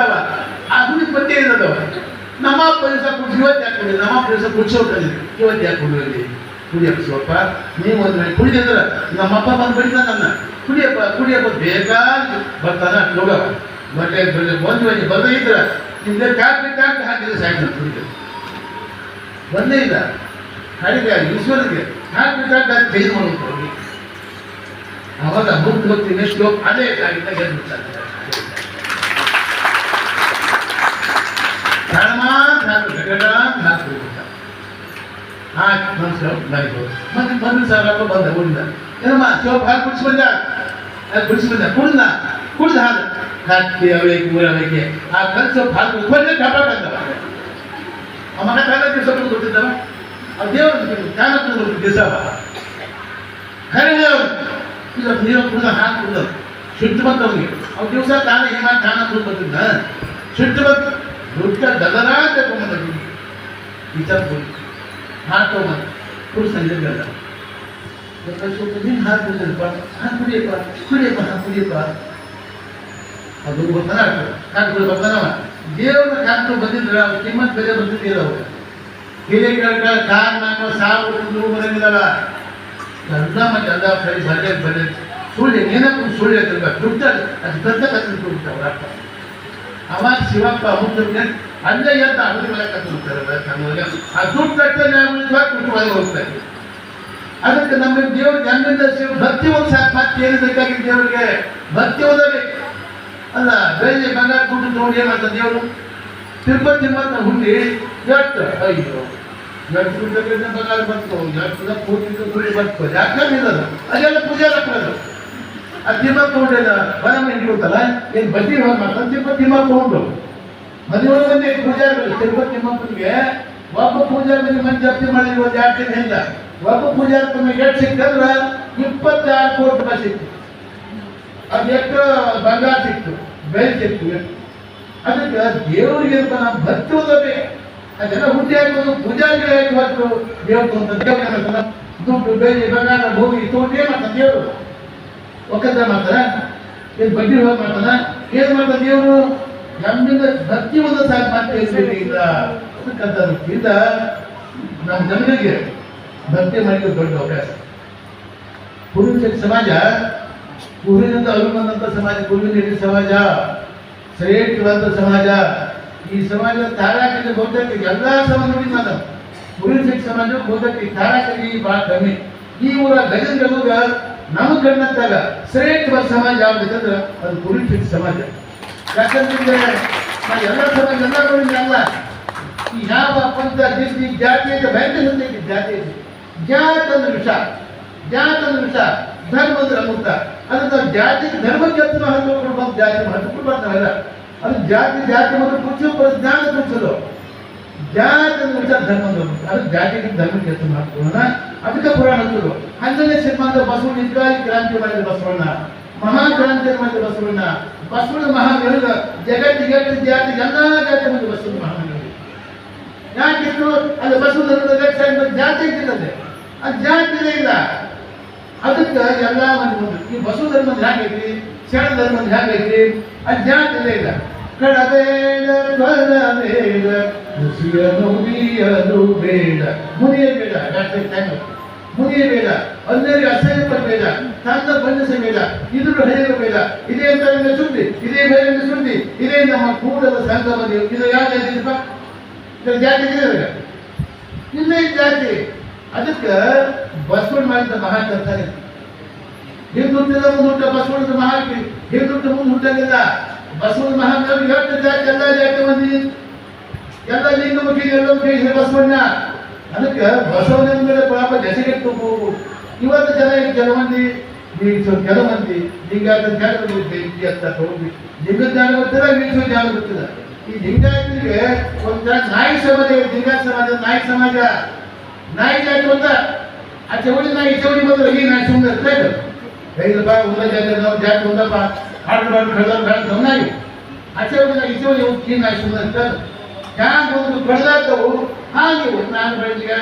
A: ಆ ಹುಡುಗಿ ಬಟ್ಟೆ ಇರೋದವ ನಮ್ಮಪ್ಪ ದಿವಸ ಕುಡಿಸಿ ಇವತ್ತು ಯಾಕೆ ಕುಡಿಯೋದು ನಮ್ಮಪ್ಪ ದಿವಸ ಕುಡಿಸೋಕಲ್ಲ ಇವತ್ತು ಯಾಕೆ ಕುಡಿಯೋದು ಕುಡಿಯಪ್ಪ ಶಿವಪ್ಪ ನೀವೊಂದು ಕುಡಿದಿದ್ರೆ ನಮ್ಮಪ್ಪ ಬಂದು ಬಿಡ್ತಾನ ನನ್ನ ಕುಡಿಯಪ್ಪ ಬೇಕಾಗಿ ಬರ್ತಾನ ಹೋಗವ ಬಟ್ಟೆ ಒಂದು ಬರದೇ ಇದ್ರೆ ನಿಮ್ಗೆ ಕಾಪಿ ಹಾಕಿದ್ರೆ ಸಾಯ್ತಾನೆ ಕುಡಿಯೋದು ಬಂದೇ ಇಲ್ಲ ಹಾಗೆ ಈಶ್ವರಿಗೆ ಹಾಕಿದಾಗ ಚೇಂಜ್ ಮಾಡೋದು ಹೋಗಿ ಅವಾಗ ಮುಟ್ಟು ಗೊತ್ತೀನಿ ಶ್ಲೋಕ ಅದೇ ಆಗಿದ್ದಾಗ ಗೆದ್ಬಿಡ್ತಾರೆ ಆಯ್ತು ನಮ್ಮ ಶ್ಲೋಕ ನನಗೆ ಮತ್ತೆ ಬಂದು ಸಾವಿರ ಬಂದ ಊರಿಂದ ಏನಮ್ಮ ಶ್ಲೋಕ ಹಾಕಿ ಕುಡಿಸಿ ಬಂದ ಕುಡ್ದ ಹಾಲು ಹಾಕಿ ಅವಳಿಗೆ ಊರವಳಿಗೆ ಆ ಕಲ್ಸೋ ಹಾಲು ಕೊಂಡೆ ಕಾಪಾಡಂದವ ಆ ಮಗ ಕಾಲ ದಿವಸ ಗೊತ್ತಿದ್ದವ ಆ ದೇವರು ಕಾಲ ದಿವಸವ ಖರೆ ನೀರು ಕುಡಿದ ಹಾಲು ಕುಡಿದ ಶುದ್ಧ ಬಂತು ಅವ್ರಿಗೆ ಅವ್ರ ದಿವಸ ಕಾಲ ಕಾನ ಕುಡಿದು ಬರ್ತಿದ್ದ ಶುದ್ಧ ಬಂತು ದುಡ್ಡ ದಲರಾಜ विचारपूर्वी हात तो मग पुढे सांगितलं हात पुढे ಅದು ಗೊತ್ತಾಗ ಕಾಣ್ತು ಬರ್ತಾನವ ದೇವ್ರ ಕಾಣ್ತು ಬಂದಿದ್ರ ಕಿಮ್ಮತ್ ಬೆಲೆ ಬಂದಿದ್ದೀರ ಅವ್ರು ಹಿರಿಯಗಳ ಕಾರ್ ನಾಲ್ಕು ಸಾವಿರ ಬರಂಗಿಲ್ಲಲ್ಲ ಎಲ್ಲ ಮತ್ತೆ ಎಲ್ಲ ಸರಿ ಬರಲಿ ಸುಳ್ಳು ಏನಕ್ಕೂ ಸುಳ್ಳು ಹೇಳ್ತಿರ್ಬೇಕು ದುಡ್ತಾರೆ ಅದು ದೊಡ್ಡ ಕತ್ತು ದುಡ್ತಾವ್ರ ಅವಾಗ ಶಿವಪ್ಪ ಮುಖ್ಯ ಅಲ್ಲೇ ಅಂತ ಅವ್ರ ಮೇಲೆ ಕತ್ತಿರ್ತಾರೆ ಆ ದುಡ್ಡು ಕಟ್ಟನೆ ಬಿಟ್ಟು ಒಳಗೆ ಹೋಗ್ತಾರೆ ಅದಕ್ಕೆ ನಮಗೆ ದೇವ್ರ ಜನ್ಮಿಂದ ಭಕ್ತಿ ಒಂದು ಸಾಕು ಮತ್ತೆ ಏನು ಬೇಕಾಗಿತ್ತು ದೇವ್ರಿಗೆ ಭಕ್ತಿ ಓದಬೇಕು ಅಲ್ಲ ಬೆಳ್ಳಿ ಬಂಗಾರ ದುಡ್ಡು ನೋಡಿ ಏನಂತ ದೇವರು ತಿರುಪತಿ ಮತ್ತ ಹುಂಡಿ ಎಷ್ಟು ಅಯ್ಯೋ ಎಷ್ಟು ದುಡ್ಡು ಬಂಗಾರ ಬಂತು ಎಷ್ಟು ಕೋಟಿ ದುಡ್ಡು ಬಂತು ಯಾಕಂದ್ರೆ ಅದೆಲ್ಲ ಪೂಜೆ ಹಾಕೋದು ಆ ತಿಮ್ಮಕ್ಕ ಹೊಂಡಿಲ್ಲ ಬರಮ್ಮ ಹಿಡ್ಕೊಳ್ತಲ್ಲ ಏನು ಬಡ್ಡಿ ಹೋಗಿ ಮಾಡ್ತಾರೆ ತಿಮ್ಮಕ್ಕ ತಗೊಂಡು ಮದುವೆ ಬಂದು ಪೂಜಾರಿಗಳು ತಿರುಪತಿ ತಿಮ್ಮಪ್ಪನಿಗೆ ಒಬ್ಬ ಪೂಜಾರಿ ಮಂದಿ ಜಪ್ತಿ ಮಾಡಿದ್ರು ಒಂದು 2 ದಿನದಿಂದ ಒಬ್ಬ ಪೂಜಾರಿ ತಮಗೆ ಎಷ್ಟು ಸಿಕ್ತಂದ್ರೆ 26 ಕೋಟಿ ರೂಪಾಯಿ ಸಿಕ್ತು ಅದು ಎಷ್ಟು ಬಂಗಾರ ಸಿಕ್ತು ಬೆಳೆ ಸಿಕ್ತು ಅದಕ್ಕೆ ದೇವರಿಗೆ ನಾವು ಭಕ್ತಿ ಓದಬೇಕು ಅದೆಲ್ಲ ಹುಟ್ಟಿ ಹಾಕೋದು ಪೂಜಾರಿಗೆ ಹಾಕಿ ಹೊತ್ತು ದೇವ್ರು ಅಂತ ದೇವ್ರ ದುಡ್ಡು ಬೆಳೆ ಬಂಗಾರ ಭೂಮಿ ತಗೊಂಡು ಏನು ಮಾಡ್ತಾನೆ ದೇವರು ಒಕ್ಕಂದ ಮಾಡ್ತಾರ ಏನು ಬಡ್ಡಿ ಹೋಗಿ ಮಾಡ್ತಾನ ಏನು ಮಾಡ್ತಾನೆ ದೇವರು ನಮ್ಮಿಂದ ಭಕ್ತಿ ಒಂದು ಸಾಕು ಮತ್ತೆ ಇಲ್ಲ ಅದಕ್ಕಂತ ನಮ್ಮ ಜನರಿಗೆ ಭಕ್ತಿ ಮಾಡಿದ ದೊಡ್ಡ ಅಭ್ಯಾಸ ಪುರುಷ ಸಮಾಜ ಕುರುವಿನಿಂದ ಅಭಿಮಂದಂತ ಸಮಾಜ ಕುರುವಿನ ಸಮಾಜ ಶ್ರೇಷ್ಠವಾದ ಸಮಾಜ ಈ ಸಮಾಜ ತಾರಾಕರಿಗೆ ಬಹುತೇಕ ಎಲ್ಲ ಸಮಾಜಗಳಿಗೆ ಮಾಡ ಕುರುವಿನ ಸಮಾಜ ಬಹುತೇಕ ತಾರಾಕರಿಗೆ ಭಾಳ ಕಮ್ಮಿ ಈ ಊರ ಗಜಂಗ ನಮ್ಮ ಕಣ್ಣಂತಾಗ ಶ್ರೇಷ್ಠವಾದ ಸಮಾಜ ಯಾವ್ದಂದ್ರೆ ಅದು ಕುರುವಿನ ಸಮಾಜ ಯಾಕಂದ್ರೆ ಎಲ್ಲ ಸಮಾಜ ಎಲ್ಲ ಅಲ್ಲ ಈ ಯಾವ ಪಂಥ ಜಾತಿ ಅಂತ ಭಯಂಕರ ಜಾತಿ ಜಾತ್ ಅಂದ್ರೆ ವಿಷ ಧರ್ಮ ಅಂದ್ರೆ ಅಮೃತ ಅದಕ್ಕೆ ನಾವು ಜಾತಿಗೆ ಧರ್ಮಕ್ಕೆ ಅಂತ ಮಹತ್ವ ಕೊಡ್ಬೇಕು ಜಾತಿ ಮಹತ್ವ ಕೊಡ್ಬಾರ್ದು ನಾವೆಲ್ಲ ಅದು ಜಾತಿ ಮತ್ತು ಕುಚ್ಚು ಜ್ಞಾನ ಕುಚ್ಚಲು ಜಾತಿ ಅಂದ್ರೆ ವಿಚಾರ ಧರ್ಮ ಅಂದ್ರೆ ಅದು ಜಾತಿಗೆ ಧರ್ಮಕ್ಕೆ ಅಂತ ಮಹತ್ವವನ್ನ ಅದಕ್ಕೆ ಪುರಾಣ ಹಚ್ಚಲು 12ನೇ ಶತಮಾನದ ಬಸವಣ್ಣ ನಿಜವಾಗಿ ಕ್ರಾಂತಿ ಮಾಡಿದ ಬಸವಣ್ಣ ಮಹಾಕ್ರಾಂತಿ ಮಾಡಿದ ಬಸವಣ್ಣ ಮಹಾಗರುಗ ಜಗತ್ತಿಗೆ ಜಾತಿ ಎಲ್ಲ ಜಾತಿ ಮಾಡಿದ ಬಸವಣ್ಣ ಮಹಾಗರುಗ ಯಾಕಿತ್ತು ಅದು ಬಸವಣ್ಣ ಜಾತಿ ಇದ್ದಿಲ್ಲದೆ ಅದು ಜಾತಿನೇ ಇಲ್ಲ ಅದಕ್ಕೆ ಎಲ್ಲ ಮಂದಿ ಈ ಬಸವ ಧರ್ಮದ ಹೇಗೈತಿ ಶರಣ ಧರ್ಮದ ಹೇಗೈತಿ ಅದು ಜಾತಿನೇ ಇಲ್ಲ ಕಡಬೇಡ ಬರಬೇಡ ಖುಷಿಯನ್ನು ಮುಗಿಯಲು ಬೇಡ ಮುನಿಯಬೇಡ ಮುನಿಯಬೇಡ ಅಲ್ಲರಿಗೆ ಅಸಹ್ಯ ಪಡಬೇಡ ತನ್ನ ಬಂಧಿಸಬೇಡ ಇದ್ರ ಹಳೆಯಬೇಡ ಇದೇ ಅಂತ ಸುದ್ದಿ ಇದೇ ಬಯಲಿನ ಸುದ್ದಿ ಇದೇ ನಮ್ಮ ಕೂಡಲ ಸಂಗಮ ಇದು ಯಾವ ಜಾತಿಪ್ಪ ಇದರ ಜಾತಿ ಇದೆ ಇಲ್ಲೇ ಜಾತಿ ಅದಕ್ಕೆ ಬಸವಣ್ಣ ಮಾಡಿದ ಮಹಾಕರ್ತಾನೆ ಹಿಂದುಟ್ಟಿದ ಮುಂದುಂಟ ಬಸವಣ್ಣದ ಮಹಾಕಿ ಹಿಂದುಟ್ಟ ಮುಂದೆ ಹುಟ್ಟಾಗಿಲ್ಲ ಬಸವಣ್ಣ ಮಹಾಕವಿ ಎಷ್ಟು ಜಾತಿ ಎಲ್ಲ ಜಾತಿ ಮಂದಿ ಎಲ್ಲ ಲಿಂಗಮುಖಿ ಎಲ್ಲಮುಖಿ ಬಸವಣ್ಣ ಅದಕ್ಕೆ ಬಸವಣ್ಣನ ಮೇಲೆ ಪಾಪ ಜಸಗೆಟ್ಟು ಇವತ್ತು ಕೆಲವು ಮಂದಿ ಕೆಲವು ಮಂದಿ ಲಿಂಗಾಯತ ಜ್ಞಾನ ಬೆಂಕಿ ಅಂತ ಹೋಗಿ ಲಿಂಗ ಜ್ಞಾನ ಗೊತ್ತಿಲ್ಲ ವೀಕ್ಷ ಜ್ಞಾನ ಗೊತ್ತಿಲ್ಲ ಈ ಲಿಂಗಾಯತರಿಗೆ ಒಂಥರ ನಾಯಿ ಸಮಾಜ ಲಿಂಗಾಯತ ಸಮಾಜ ನಾಯಿ ಜಾತಿ ಅಂತ ಆ ಚವಡಿ ನಾಯಿ ಚವಡಿ ಬಂದ್ರೆ ಈ ನಾಯಿ ಸುಮ್ಮನೆ ಇರ್ತದೆ ರೈತಪ್ಪ ಉಲ್ಲ ಜಾತಿ ನಾವು ಜಾತಿ ಒಂದಪ್ಪ ಹಾಡು ಕಳೆದ ನಾಯಿ ಆ ಚವಡಿ ನಾಯಿ ಈ ಚವಡಿ ಈ ನಾಯಿ ಸುಮ್ಮನೆ ಇರ್ತದೆ ಹ್ಯಾಂಗ ಒಂದು ಕಳೆದಾಗ್ತವು ಹಾಗೆ ನಾನು ಬೆಳೆದಿಗ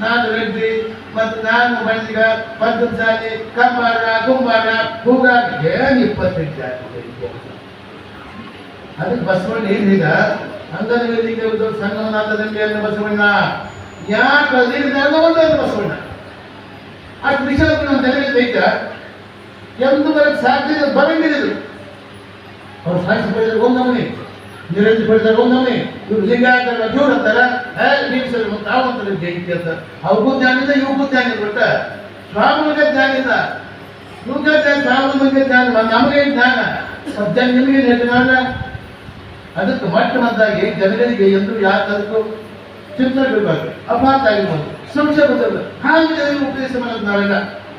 A: ನಾನು ರೆಡ್ಡಿ ಮತ್ತು ನಾನು ಬೆಳೆದಿಗ ಪದ್ಧತಿ ಕಂಬಾರ ಕುಂಬಾರ ಹೂಗಾರ ಏನು 25 ಜಾತಿ ಅದಕ್ಕೆ ಬಸವಣ್ಣ ಏನಿಲ್ಲ ಅಂಗನ ವೇದಿಕೆ ಸಂಗಮನಾಥ ದಂಡೆಯನ್ನು ಬಸವಣ್ಣ ಯಾಕೆ ಒಂದೇ ಬಸವಣ್ಣ ಅಷ್ಟು ವಿಷಯ ನಮ್ಮ ತಲೆಗೆ ಬೇಕ ಎಂದು ಬರಕ್ಕೆ ಸಾಧ್ಯ ಬರಂಗಿಲ್ಲ ಅವ್ರು ಸಾಕ್ಷಿ ಪಡೆದ್ರೆ ಒಂದಮನೆ ನಿರಂಜಿ ಪಡೆದ್ರೆ ಒಂದಮನೆ ಇವ್ರು ಲಿಂಗಾಯತ ಜೋರು ಅಂತಾರ ನೀವು ತಾವಂತಾರೆ ಜಯಂತಿ ಅಂತ ಅವ್ರಿಗೂ ಜ್ಞಾನ ಇದೆ ಇವ್ರಿಗೂ ಜ್ಞಾನ ಇದೆ ಬಟ್ ಸ್ವಾಮಿಗೆ ಜ್ಞಾನ ಇಲ್ಲ ಇವ್ರಿಗೆ ಜ್ಞಾನ ಸ್ವಾಮಿಗೆ ಜ್ಞಾನ ನಮಗೆ ಜ್ಞಾನ ನಿಮಗೆ ಜ್ಞಾನ ಅದಕ್ಕೆ ಮಟ್ಟ ಮದ್ದಾಗಿ ಜನಗಳಿಗೆ ಎಂದು ಯಾಕದಕ್ಕೂ ಚಿಂತನೆ ಬಿಡಬಾರ್ದು ಅಪಾತ ಆಗಿರ್ಬೋದು ಸಂಶಯ ಬಂದಲ್ಲ ಹಾಗೆ ಜನರಿಗೆ ಉಪದೇಶ ಮಾಡೋದು ನಾವೆಲ್ಲ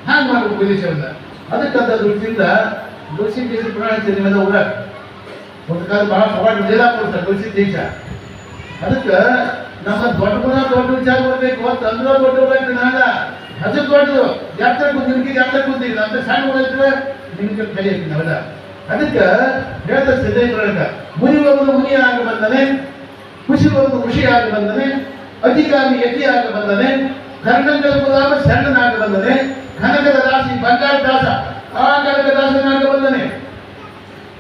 A: ಹಾಗೆ ಮಾಡಬೇಕು ಉಪದೇಶವನ್ನ ಅದಕ್ಕಂತ ದೃಷ್ಟಿಯಿಂದ ತುಳಸಿ ದೇಶ ಪುರಾಣ ನೀವೆಲ್ಲ ಊರ ಒಂದು ಕಾಲ ಬಹಳ ಸವಾಲು ಜೈಲ ಕೊಡ್ತಾರೆ ತುಳಸಿ ದೇಶ ಅದಕ್ಕೆ ನಮ್ಮ ದೊಡ್ಡ ವಿಚಾರ ಬರ್ಬೇಕು ಅಂತ ಅಂದ್ರೆ ದೊಡ್ಡ ನಾನ ಅದು ದೊಡ್ಡದು ಜಾತ್ರೆ ನಿಮ್ಗೆ ಜಾತ್ರೆ ಕೂತೀವಿ ನಮ್ಮ ಸಣ್ಣ ಹೋಗಿದ್ರೆ ನಿಮ್ಗೆ ಕಲಿಯಕ್ಕೆ ನಾವೆಲ್ಲ ಅದಕ್ಕೆ ಹೇಳ್ತಾರೆ ಸಿದ್ದೇಶ್ವರ ಮುನಿ ಒಬ್ಬನು ಮುನಿಯಾಗಿ ಬಂದನೆ ಖುಷಿ ಒಬ್ಬನು ಖುಷಿಯಾಗಿ ಬಂದನೆ ಅಧಿಕಾರಿ ಯತಿಯಾಗ ಬಂದನೆ, ಕರ್ಣಂಗಳ ಗುಲಾಮ ಶರಣನಾಗ ಬಂದನೆ, ಕನಕದ ದಾಸಿ ಬಂಗಾರ ದಾಸ ಆ ಕನಕ ದಾಸನಾಗ ಬಂದನೆ,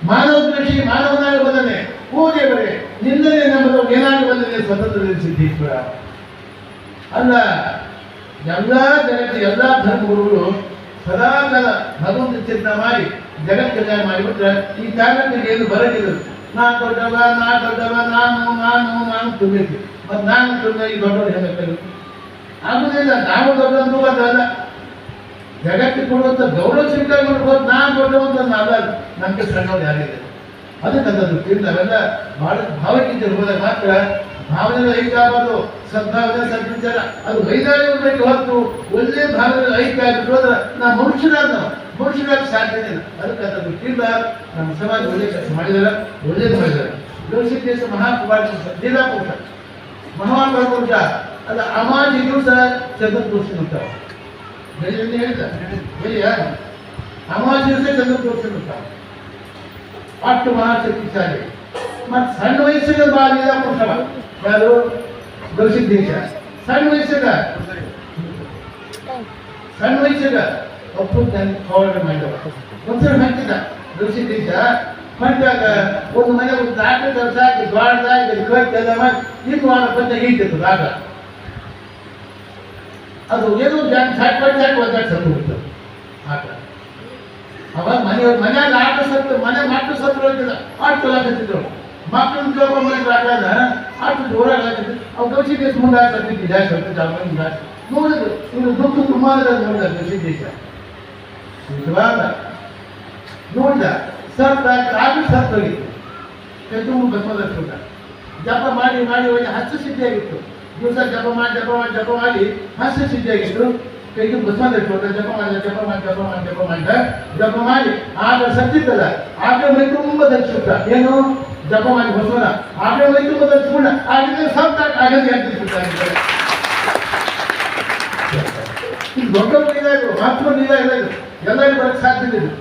A: ಮಾನವ ಕೃಷಿ ಮಾನವನಾಗ ಬಂದನೆ. ಓ ದೇವರೇ, ನಿನ್ನದೇ ನಮ್ಮದು ಏನಾಗಿ ಬಂದನೆ ಸ್ವತಂತ್ರ ಸಿದ್ದೇಶ್ವರ. ಅಲ್ಲ, ಎಲ್ಲ ಜಗತ್ತು ಎಲ್ಲ ಧರ್ಮಗುರುಗಳು ಸದಾಕಾಲ ಭಗವಂತ ಚಿಂತನೆ ಮಾಡಿ ಜಗತ್ ಕಲ್ಯಾಣ ಮಾಡಿಬಿಟ್ರೆ ಈ ಕಾರಣಕ್ಕೆ ಏನು ಬರಲಿಲ್ಲ. ನಾನು ದೊಡ್ಡವ ನಾನು ತುಂಬಬೇಕು, ಮತ್ತು ನಾನು ತುಂಬ ಈ ದೊಡ್ಡವರು ಹೇಳಬೇಕು ಆಗುದಿಲ್ಲ. ನಾವು ದೊಡ್ಡವಂತೂ ಬಂದಲ್ಲ, ಜಗತ್ತಿಗೆ ಕೊಡುವಂಥ ಗೌರವ ಸ್ವೀಕಾರ ಮಾಡ್ಬೋದು. ನಾನು ದೊಡ್ಡವಂತ ಅಲ್ಲ, ನಮಗೆ ಸಣ್ಣವ್ರು ಯಾರಿದೆ ಅದಕ್ಕಂಥದ್ದು ತಿಂದು ನಾವೆಲ್ಲ ಭಾಳ ಭಾವಕ್ಕಿಂತ ಹೋದಾಗ ಮಾತ್ರ ಭಾವನೆಗಳು ಐಕ್ಯ ಆಗೋದು. ಸದ್ಭಾವನೆ ಸದ್ವಿಚಾರ ಅದು ವೈದಾಳಿ ಬೇಕು ಹೊತ್ತು ಒಳ್ಳೆ ಭಾವನೆಗಳು ಐಕ್ಯ ಆಗಿಟ್ಟು ಹೋದ್ರೆ ನಾವು ಮನುಷ್ಯರಾಗ ಸಾಧ್ಯನೇ ಇಲ್ಲ. ಅದಕ್ಕಂಥದ್ದು ತಿಂದ ನಮ್ಮ ಸಮಾಜ ಒಳ್ಳೆ ಕೆಲಸ ಮಾಡಿದಾರೆ, ಒಳ್ಳೇದು ಮಾಡಿದ್ದಾರೆ. ಲೋಕಸಿದ್ದೇಶ ಮಹಾಪುರುಷ ಲೀಲಾಪುರುಷ ಮಹಾನ್ ಪುರುಷ ಅಲ್ಲ. ಅಮಾಜಿ ದಿವಸ ಚಂದ್ರಪುರುಷ ಅಂತಾವ ಬೆಳೆಯಲ್ಲಿ ಹೇಳಿದ ಬೆಳೆಯ ಅಮಾಜಿ ದಿವಸ ಚಂದ್ರಪುರುಷ ಅಂತಾವ. ಅಷ್ಟು ಮಹಾಶಕ್ತಿಶಾಲಿ. ಮತ್ತು ಸಣ್ಣ ವಯಸ್ಸಿಗೆ ಬಾ ಲೀಲಾಪುರುಷ ಯಾರು ಗವಿಸಿದ್ದೇಶ. ಸಣ್ಣ ವಯಸ್ಸಿಗ ಒಪ್ಪು ಹೋರಾಟ ಮಾಡಿದವ ಒಂದ್ಸಲ ಹಾಕಿದ ಗವಿಸಿದ್ದೇಶ. ಮಾಡಿದಾಗ ಒಂದು ಮನೆ ಒಂದು ದಾಖಲೆ ಕೆಲಸ ಹಾಕಿ ದ್ವಾರದಾಗಿ ಕಟ್ಟೆಲ್ಲ ಮಾಡಿ ಇದು ವಾರ ಬಂದ ಹೀಗಿತ್ತು ಆಗ ಅದು ಏನೋ ಸಾಕು ಒಂದಾಗಿ ಸತ್ತು ಬಿಡ್ತು ಆಟ. ಅವಾಗ ಮನೆಯಾಗ ಆಟ ಸತ್ತು ಮಕ್ಕಳು ಸತ್ತು ಹೋಗಿಲ್ಲ ಆಟ ಹಾಕತ್ತಿದ್ರು. ಮಕ್ಕಳನ್ನ ಕೇಳ್ಕೊಂಡ್ ಬಂದ್ರೆ ಆಟಾದ ಆಟ ಜೋರಾಗಿ ಹಾಕಿದ್ರು. ಅವು ಗವಿಸಿದ್ದೇಶ ಮುಂದೆ ಹಾಕತ್ತಿದ್ದು ಜಾಸ್ತಿ ಹೊತ್ತು ಜಾಸ್ತಿ ನೋಡಿದ್ರು. ಇವರು ದುಃಖ ಸುಮಾರು ನೋಡಿದ ಗವಿಸಿದ್ದೇಶ ನಿಜವಾದ ನೋಡಿದ ಸತ್ ಆಗಿ ಸತ್ತು ಹೋಗಿತ್ತು. ಕೆಟ್ಟು ಬಸವದರ್ಶನ ಜಪ ಮಾಡಿ ಒಳ್ಳೆ ಹಸ್ತ ಸಿದ್ಧಿಯಾಗಿತ್ತು. ದಿವಸ ಜಪ ಮಾಡಿ ಹಸ್ತ ಸಿದ್ಧಿಯಾಗಿತ್ತು. ಕೈಗೆ ಬಸವದರ್ಶನ ಜಪ ಮಾಡಿ ಆಗ ಸತ್ತಿತ್ತಲ್ಲ ಆಗ ಮೈ ತುಂಬ ಧರಿಸುತ್ತ ಏನು ಜಪ ಮಾಡಿ ಬಸವನ ಆಗ ಮೈ ತುಂಬ ಧರಿಸ್ಕೊಂಡ ಆಗಿದ್ರೆ ಸತ್ತ ಆಗದೆ ಅಂತಿರ್ತಾರೆ. ದೊಡ್ಡ ನೀರ ಮಹತ್ವ ನೀರ ಇಲ್ಲ, ಎಲ್ಲರಿಗೂ ಬರಕ್ಕೆ ಸಾಧ್ಯತೆ ಇದೆ.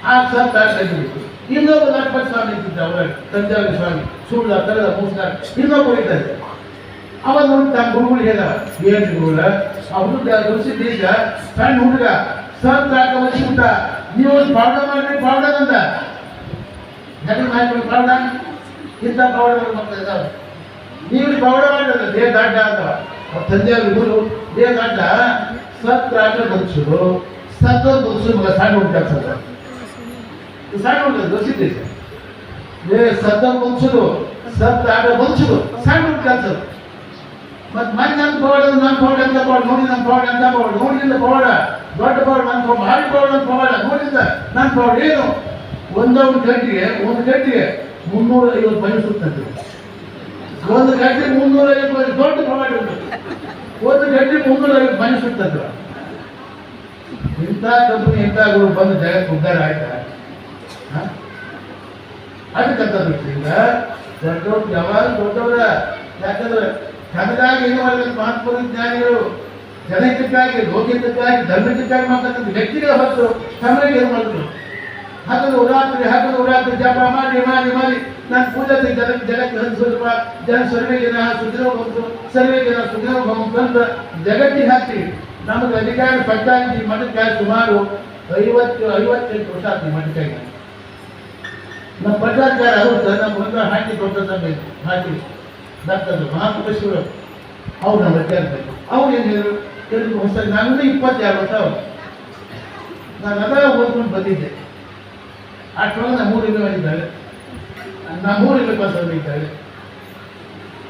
A: ಆ ಸತ್ತ ಆಗಿತ್ತು. ಇನ್ನೊಬ್ಬ ಲಕ್ಷ್ಮಣ ಸ್ವಾಮಿ ಇದ್ದಿದ್ದ ಅವರ ತಂಜಾವೂರು ಸ್ವಾಮಿ ಸುಳ್ಳ ತರದ ಮೂಸ್ಕಾರ ಇನ್ನೊಬ್ಬ ಇದ್ದಾರೆ. ಅವಾಗ ನೋಡಿ ತಮ್ಮ ಗುರುಗಳು ಹೇಳ ಏನು ಗುರುಗಳ ಆ ಹುಡುಗ ಗವಿಸಿದ್ದೇಶ ಸಣ್ಣ ಹುಡುಗ ಸತ್ತ ಬಂದ್ಬಿಟ್ಟ. ನೀವು ಪಾವಡ ಮಾಡ್ರಿ ಪಾವಡದಂತ ಹೆಂಗೆ ಮಾಡ್ರಿ ಪಾವಡ ಇಂಥ ಪಾವಡ ಮಕ್ಕಳು ಇದ್ದಾವೆ. ನೀವು ಪಾವಡ ಮಾಡಿದ್ರೆ ದೇಹ ದಾಟ ಅಂತವ ತಂದೆಯವ್ರ ಗುರು ದೇಹ ದಾಟ ಸತ್ತ ಬದುಕಿಸೋದು ಸತ್ತ ಬದುಕಿಸೋದು ಮಗ ಸಣ್ಣ ಹುಡುಗ ಸಣ್ಣ ಹುಡುಗ ಗವಿಸಿದ್ದೇಶ ಸತ್ತ ಬದುಕಿಸೋದು ಸತ್ತ ಬದುಕಿಸೋದು ಸಣ್ಣ ಹುಡುಗ ಕಲ್ಸೋದು. ಮತ್ತು ಮನೆ ನನ್ನ ಪವಾಡ ಅಂತ ಪವಾಡ ನೋಡಿ ನನ್ನ ಪವಾಡ ಅಂತ ಪವಾಡ ನೋಡಿಲ್ಲ ಪವಾಡ ದೊಡ್ಡ ಪವಾಡ ನನ್ನ ಭಾರಿ ಪವಾಡ ಅಂತ ಪವಾಡ ನೋಡಿಲ್ಲ ನನ್ನ ಪವಾಡ ಏನು ಒಂದು ಗಂಟೆಗೆ 350 ಮನೆ ಸುತ್ತಂತೆ. ಒಂದು ಗಂಟೆ 350 ದೊಡ್ಡ ಪವಾಡ ಒಂದು ಗಂಟೆ 350 ಮನೆ ಸುತ್ತಂತೆ. ಇಂಥ ಕಂಪನಿ ಇಂಥಗಳು ಬಂದು ಜಗತ್ತು ಉದ್ಧಾರ ಆಯ್ತಾ? ಅದಕ್ಕಂತ ದೃಷ್ಟಿಯಿಂದ ದೊಡ್ಡವ್ರು ಯಾವಾಗ ದೊಡ್ಡವರ ಯಾಕಂದ್ರೆ ತನಗಾಗಿ ಏನು ಮಾಡಬೇಕು ಮಹಾತ್ಮ ಜ್ಞಾನಿಗಳು ಜನಹಿತಕ್ಕಾಗಿ ಲೋಕಹಿತಕ್ಕಾಗಿ ಧರ್ಮಹಿತಕ್ಕಾಗಿ ಮಾಡ್ತಕ್ಕಂಥ ವ್ಯಕ್ತಿಗಳ ಹೊತ್ತು ತಮಗೆ ಏನು ಮಾಡಿದ್ರು. ಹಾಗಾದ್ರೆ ಉರಾತ್ರಿ ಜಪ ಮಾಡಿ ನಾನು ಪೂಜೆ ಜಗಕ್ಕೆ ಹಂಚೋದು ಜನ ಸರ್ವೇ ಜನ ಸುಗ್ರೀವ ಭವಂತು ಅಂತ ಜಗತ್ತಿಗೆ ಹಾಕಿ ನಮಗೆ ಅಧಿಕಾರ ಪಟ್ಟಾಗಿ ಮಠಕ್ಕೆ ಸುಮಾರು 58 ವರ್ಷ ಆಗ್ತೀವಿ ಮಠಕ್ಕಾಗಿ. ನಮ್ಮ ಪಟ್ಟಾಧಿಕಾರ ಅವರು ನಮ್ಮ ಮುಂದೆ ಹಾಕಿ ದೊಡ್ಡ ಹಾಕಿ ಡಾಕ್ಟರ್ ಮಹಾಪುರೇಶ್ವರು ಅವ್ರು ನಮ್ಮ ಕೇಳ್ಬೇಕು. ಅವ್ರು ಏನು ಹೇಳಿದ್ರು ಕೇಳಿದ್ರು ಹೊಸ ನಾನು 22 ವರ್ಷ ಅವರು ನಾನು ಅದ ಓದ್ಕೊಂಡು ಬಂದಿದ್ದೆ. ಅಷ್ಟೊಳಗೆ ನಮ್ಮ 3 ಇವೆ ಮಾಡಿದ್ದಾರೆ. ನಮ್ಮ 3 ಇವೆ ಪಾಸ್ ಆಗಿದ್ದಾರೆ.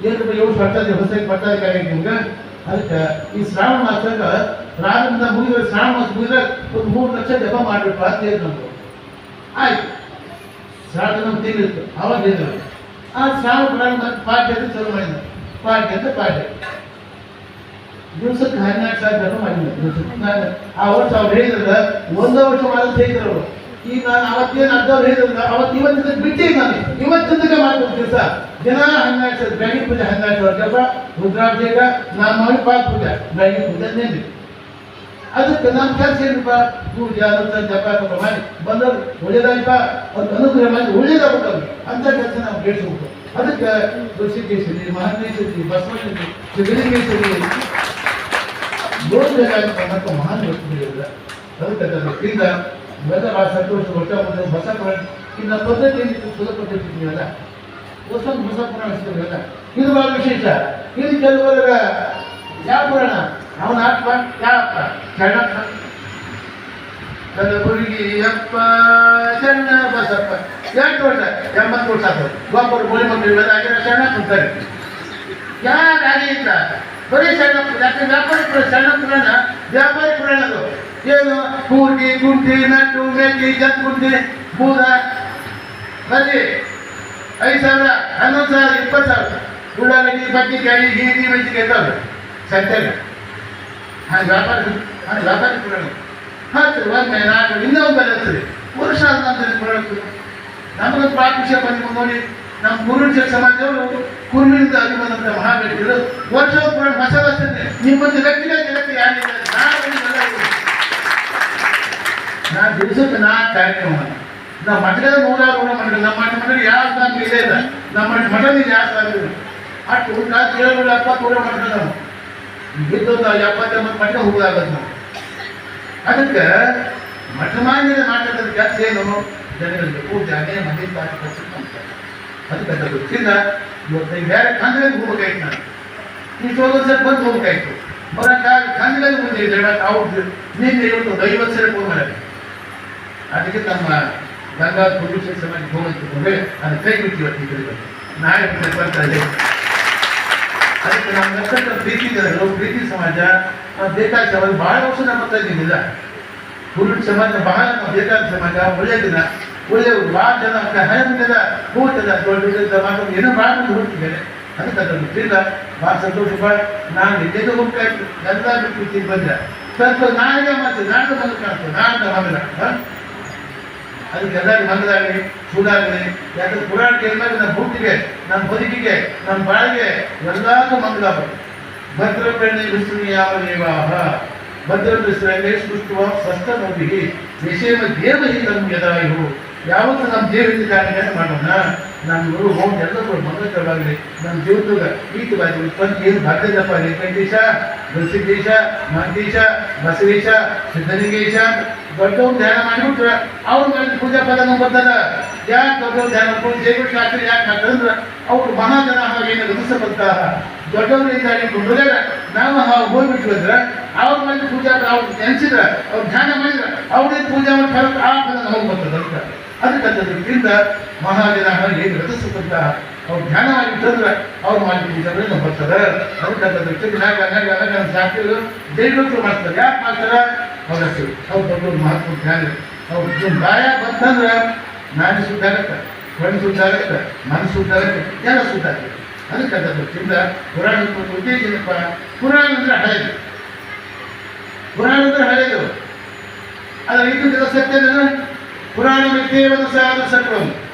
A: ಏನು ಇವ್ರು ಹೊಸ ಪಟ್ಟಾಧಿಕಾರಿ ನಿಮ್ಗೆ ಅದಕ್ಕೆ ಈ ಶ್ರಾವಣ ಮಾಸದಾಗ ಪ್ರಾರಂಭ ಮುಗಿದ್ರೆ ಶ್ರಾವಣ ಮಾಸ ಮುಗಿದ್ರೆ ಒಂದು 3 ಲಕ್ಷ ಜಪ ಮಾಡಿಬಿಟ್ಟು ಅಂತ ಹೇಳಿ ನಮ್ಗೆ ಆಯ್ತು. ಶ್ರಾವಣ ನಮ್ಮ ತಿಂಗಳಿತ್ತು ಅವಾಗ ಹೇಳಿದ್ರು ಆ ಶ್ರಾವಣ ಪ್ರಾರಂಭ ಪಾಠ ಅಂತ ಚಲೋ ಮಾಡಿದ ಪಾಠ ದಿವಸಕ್ಕೆ 12,000 ಜಪ ಮಾಡಿದ್ರು. ದಿವಸಕ್ಕೆ ನಾನು ಆ ವರ್ಷ ಅವ್ರು ಹೇಳಿದ್ರೆ 1 ವರ್ಷ ಮಾಡೋದು ಹೇಳಿದ್ರು ಅವರು. ಈಗ ನಾನು ಅವತ್ತೇನು ಅರ್ಧವ್ರು ಹೇಳಿದ್ರೆ ಅವತ್ತು ಇವತ್ತಿನ ಬಿಟ್ಟಿಗೆ ನಾನು ಇವತ್ತಿಂದಕ್ಕೆ ಮಾಡ್ಬೋದು ದಿವಸ ದಿನ 12,000 ಬೆಳಗ್ಗೆ ಪೂಜೆ 12,000 ಜಪ ರುದ್ರಾಭಿಷೇಕ ನಾನು ಮಾಡಿ ಪಾಠ ಪೂಜೆ ಬೆಳಗ್ಗೆ ಪೂಜೆ ನೆನ್ನೆ. ಅದಕ್ಕೆ ನಮ್ಮ ಕೆಲಸ ಏನಪ್ಪ ಪೂಜೆ ಅನುಷ್ಠಾನ ಜಪ ಮಾಡಿ ಬಂದವರು ಒಳ್ಳೇದಾಯ್ಪ ಅವ್ರು ಅನುಗ್ರಹ ಮಾಡಿ ಒಳ್ಳೇದಾಗ್ಬೇಕು ಅಂತ ಕೆಲಸ ನಾವು ಬೇಡಿಸ್ಬೇಕು. ಅದಕ್ಕೆ ಋಷಿಕೇಶರಿ, ಮಹದೇಶ್ವರಿ, ಬಸವಣ್ಣರಿ, ಸಿದ್ಧಲಿಂಗೇಶ್ವರಿ ನೋಡ್ಬೇಕಾಗಿರ್ತಕ್ಕಂಥ ಮಹಾನ್ ವ್ಯಕ್ತಿಗಳಿಲ್ಲ. ಅದಕ್ಕೆ ಅದರಿಂದ ಇವೆಲ್ಲ ಭಾಳ ಸಂತೋಷ. ಹೊಸ ಹೊಸ ಪುರಾಣ ಇನ್ನು ಪದ್ಧತಿ ಏನಿತ್ತು, ಸುಲ ಪದ್ಧತಿ ಇದೆಯಲ್ಲ, ಹೊಸ ಪುರಾಣ ಇರ್ತವೆಲ್ಲ ಇದು ಭಾಳ ವಿಶೇಷ. ಇದು ಕೆಲವರ ಯಾವ ಪುರಾಣ ಅವನ ಆತ್ಮ ಯಾವಪ್ಪ ಶರಣಪ್ಪ, ಕಲಬುರಗಿ ಅಪ್ಪ ಶರಣ ಬಸಪ್ಪ. 8 ವರ್ಷ 80 ವರ್ಷ ಆಯ್ತು. ಒಬ್ಬರು ಗೋಳಿ ಮಕ್ಕಳು ಇವೆಲ್ಲ ಆಗಿರೋ ಶರಣ ಅಂತಾರೆ. ಯಾರು ಆಗಿಲ್ಲ ಬರೀ ಶರಣಪ್ಪ. ಯಾಕೆ ವ್ಯಾಪಾರಿ ಪುರಾಣ, ಶರಣ ಪುರಾಣ ವ್ಯಾಪಾರಿ ಪುರಾಣ. ಅದು ಏನು ಕೂರ್ಗಿ, ಕುಂಟಿ, ನಟ್ಟು, ಮೇಟಿ, ಜತ್ಕುಂಟಿ, ಬೂದ ಬರೀ 5,000, 11,000, 20,000 ಉಳ್ಳಾಗಡ್ಡಿ, ಬದ್ನಿಕಾಯಿ, ಹೀರಿ, ಮೆಣಸಿಕಾಯಿ ಇದ್ದಾವೆ ಸಂತೆಗೆ. ಹಾಗೆ ವ್ಯಾಪಾರಿ ಪುರಾಣ ಹಾಕ್ತದೆ. ಒಮ್ಮೆ ನಾಲ್ಕು ಇನ್ನೊಂದು ಬೆಲೆ ಹಚ್ತದೆ. ವರ್ಷ ಆದ ಪುರಾಣ ನಮಗೊಂದು ಭಾಳ ಖುಷಿ ಬಂದು ನೋಡಿ. ನಮ್ಮ ಕುರುಡ ಸಮಾಜದವರು ಕುರುವಿನಿಂದ ಅಭಿಮಾನಂತ ಮಹಾವ್ಯಕ್ತಿಗಳು ವರ್ಷ ಪುರಾಣ ಮಸಾಲ ಹಚ್ತದೆ. ನಿಮ್ಮೊಂದು ವ್ಯಕ್ತಿಗಳಿಗೆ ಯಾರಿಲ್ಲ. ನಾನು ದಿವಸಕ್ಕೆ 4 ಕಾರ್ಯಕ್ರಮ. ನಮ್ಮ ಮಠದ 100 ಮಠ. ನಮ್ಮ ಮಠದಲ್ಲಿ ಯಾವ ಸ್ಥಾನ ಇದೆ ಇಲ್ಲ. ನಮ್ಮ ಮಠದಲ್ಲಿ ಯಾವ ಸ್ಥಾನ ಇಲ್ಲ. ಅಷ್ಟು 70 ಮಠ ನಾವು ಇದ್ದೊಂದು 70 ಮಠ ಹೋಗೋದಾಗತ್ತೆ ನಾವು. ಅದಕ್ಕೆ ಮಠ ಮಾನ್ಯದ ಮಾತಾಡೋದು ಕೆಲಸ ಏನು, ಜನಗಳಿಗೆ ಪೂಜೆ ಅದೇ ಮನೆ ಅಂತಾರೆ. ಅದಕ್ಕೆ ಅದರ ಗೊತ್ತಿಲ್ಲ. ಇವತ್ತು ಬೇರೆ ಖಾಂದಿಗಳಿಗೆ ಹೋಗ್ಬೇಕಾಯ್ತು. ನಾನು ಈ ಸರ್ ಬಂದು ಹೋಗ್ಬೇಕಾಯ್ತು. ಬರೋಕ್ಕಾಗ ಖಾಂದಿಗಳಿಗೆ ಮುಂದೆ ಅವ್ರು ನಿನ್ನೆ ಇವತ್ತು 50 ಸಲ ಫೋನ್ ಮಾಡಿ. ಅದಕ್ಕೆ ತಮ್ಮ ಗಂಗಾ ಪುರುಷ ಸಮಾಜಕ್ಕೆ ಹೋಗಿರ್ತಂದ್ರೆ ಅದು ಕೈ ಬಿಟ್ಟು ಇವತ್ತು ನಾಳೆ ಬರ್ತಾ ಇದೆ. ಅದಕ್ಕೆ ನಮ್ಮ ಪ್ರೀತಿ ಜನರು, ಪ್ರೀತಿ ಸಮಾಜ, ಬೇಕಾದ ಸಮಾಜ ಬಹಳ ವರ್ಷ ನಮ್ಮ ಹತ್ರ ಇದ್ದಿಲ್ಲ. ಪುರುಷ ಸಮಾಜ ಬಹಳ ನಾವು ಬೇಕಾದ ಸಮಾಜ, ಒಳ್ಳೆಯ ದಿನ, ಒಳ್ಳೆಯವರು ಭಾಳ ಜನ ಹಣದ ಹೋಗ್ತದ ದೊಡ್ಡ ಮಾತು ಏನೋ ಭಾಳ ಮಂದಿ ಹೋಗ್ತಿದ್ದೇನೆ. ಅದಕ್ಕೆ ಅದನ್ನು ಗೊತ್ತಿಲ್ಲ. ಭಾಳ ಸಂತೋಷ. ನಾನು ಎಲ್ಲೆಲ್ಲೂ ಹೋಗ್ತಾ ಇತ್ತು. ಎಲ್ಲ ಬಿಟ್ಟು ಬಂದೆ ಸ್ವಲ್ಪ ನಾಳೆಗೆ ಮಾಡ್ತೀವಿ. ನಾಡ್ದು ಬಂದು ಕಾಣ್ತದೆ. ನಾಡ್ದು ಮಂಗಲ. ಅದಕ್ಕೆ ಎಲ್ಲರಿಗೂ ಮಂಗಲಾಗಲಿ, ಸುಧಾಗಲಿ. ಯಾಕಂದ್ರೆ ಪುರಾಣ ಕೇಳಿದಾಗ ನಮ್ಮ ಹುಟ್ಟಿಗೆ, ನಮ್ಮ ಬದುಕಿಗೆ, ನಮ್ಮ ಬಾಳಿಗೆ ಎಲ್ಲಾರು ಮಂಗಲಾಗ. ಭದ್ರಪ್ರಣಿ ವಿಷ್ಣು ಯಾವ ದೇವಾಹ ಭದ್ರಪ್ರೇ ಸೃಷ್ಟುವ ಸ್ವಸ್ಥ ನೋಡಿಗೆ ವಿಷೇಮ ದೇವ ನಮ್ಮ ಯದಾಯು. ಯಾವತ್ತು ನಮ್ಮ ದೇವರಿಗೆ ಕಾರ್ಯ ಮಾಡೋಣ. ನಮ್ಮ ಹೋಮ್ ಎಲ್ಲರೂ ಮಂಗಲಕರವಾಗಲಿ. ನಮ್ಮ ಜೀವನದಾಗ ಈತವಾಗಿ ಉತ್ಪನ್ನ ಏನು ಭಾಗ್ಯದಪ್ಪ ವೆಂಕಟೇಶ, ಬಸವೇಶ, ಮಹಂತೇಶ, ಬಸವೇಶ, ಸಿದ್ಧಲಿಂಗೇಶ ದೊಡ್ಡವ್ರು ಧ್ಯಾನ ಮಾಡಿಬಿಟ್ರೆ ಅವ್ರ ಮೇಲೆ ಪೂಜಾ ಪದ ಬರ್ತದ. ಯಾಕೆ ದೊಡ್ಡವ್ರು ಧ್ಯಾನ ಮಾಡ್ಕೊಂಡು ಜೈವಿಕ ಶಾಸ್ತ್ರ ಯಾಕೆ ಮಾಡ್ತಾರೆ ಅವ್ರು ಮಹಾಜನ ಏನು ಗಮನಿಸಬಂತಹ ದೊಡ್ಡವರು ಇದ್ದಾರೆ ಗುಂಡುಗಾರ ನಾವು ಹೋಗ್ಬಿಟ್ಟು ಅಂದ್ರೆ ಅವ್ರ ಮೇಲೆ ಪೂಜಾ ಅವ್ರು ನೆನೆಸಿದ್ರೆ ಅವ್ರು ಧ್ಯಾನ ಮಾಡಿದ್ರೆ ಅವ್ರಿಗೆ ಪೂಜಾ ಮಾಡಿ ಆ ಪದ ಹೋಗಿ ಬರ್ತದೆ. ಅದಕ್ಕೆ ಅದರಿಂದ ಮಹಾಜನ ಏನು ರಚಿಸಬಂತಹ ಅವ್ರು ಧ್ಯಾನ ಮಾಡಿಬಿಟ್ಟಂದ್ರೆ ಅವ್ರು ಮಾಡಿ ಪೂಜೆಗಳು ಬರ್ತದೆ. ಅದಕ್ಕೆ ಶಾಸ್ತ್ರಿಗಳು ಜೈವಿಕರು ಮಾಡ್ತಾರೆ. ಯಾಕೆ ಮಾಡ್ತಾರೆ ಅವರಷ್ಟು ಅವ್ರು ದೊಡ್ಡವ್ರು ಮಹತ್ವ ಧ್ಯಾನ. ಅವ್ರು ಗಾಯ ಬಂತಂದ್ರೆ ನಾಡಿ ಶುದ್ಧ ಆಗುತ್ತೆ, ಕಣ್ಣು ಶುದ್ಧ ಆಗುತ್ತೆ, ಮನಸ್ಸು ಶುದ್ಧ ಆಗುತ್ತೆ, ಎಲ್ಲ ಶುದ್ಧ ಆಗುತ್ತೆ. ಅದಕ್ಕೆ ಅದರಿಂದ ಪುರಾಣ ಉದ್ದೇಶ ಏನಪ್ಪ, ಪುರಾಣ ಅಂದ್ರೆ ಹಳೆಯದು. ಪುರಾಣ ಅಂದ್ರೆ ಹಳೆಯದು. ಅದರ ಇದು ಸತ್ಯದ ಪುರಾಣ ವಿದ್ಯೇವನ ಸಾಧ ಸತ್ವಂ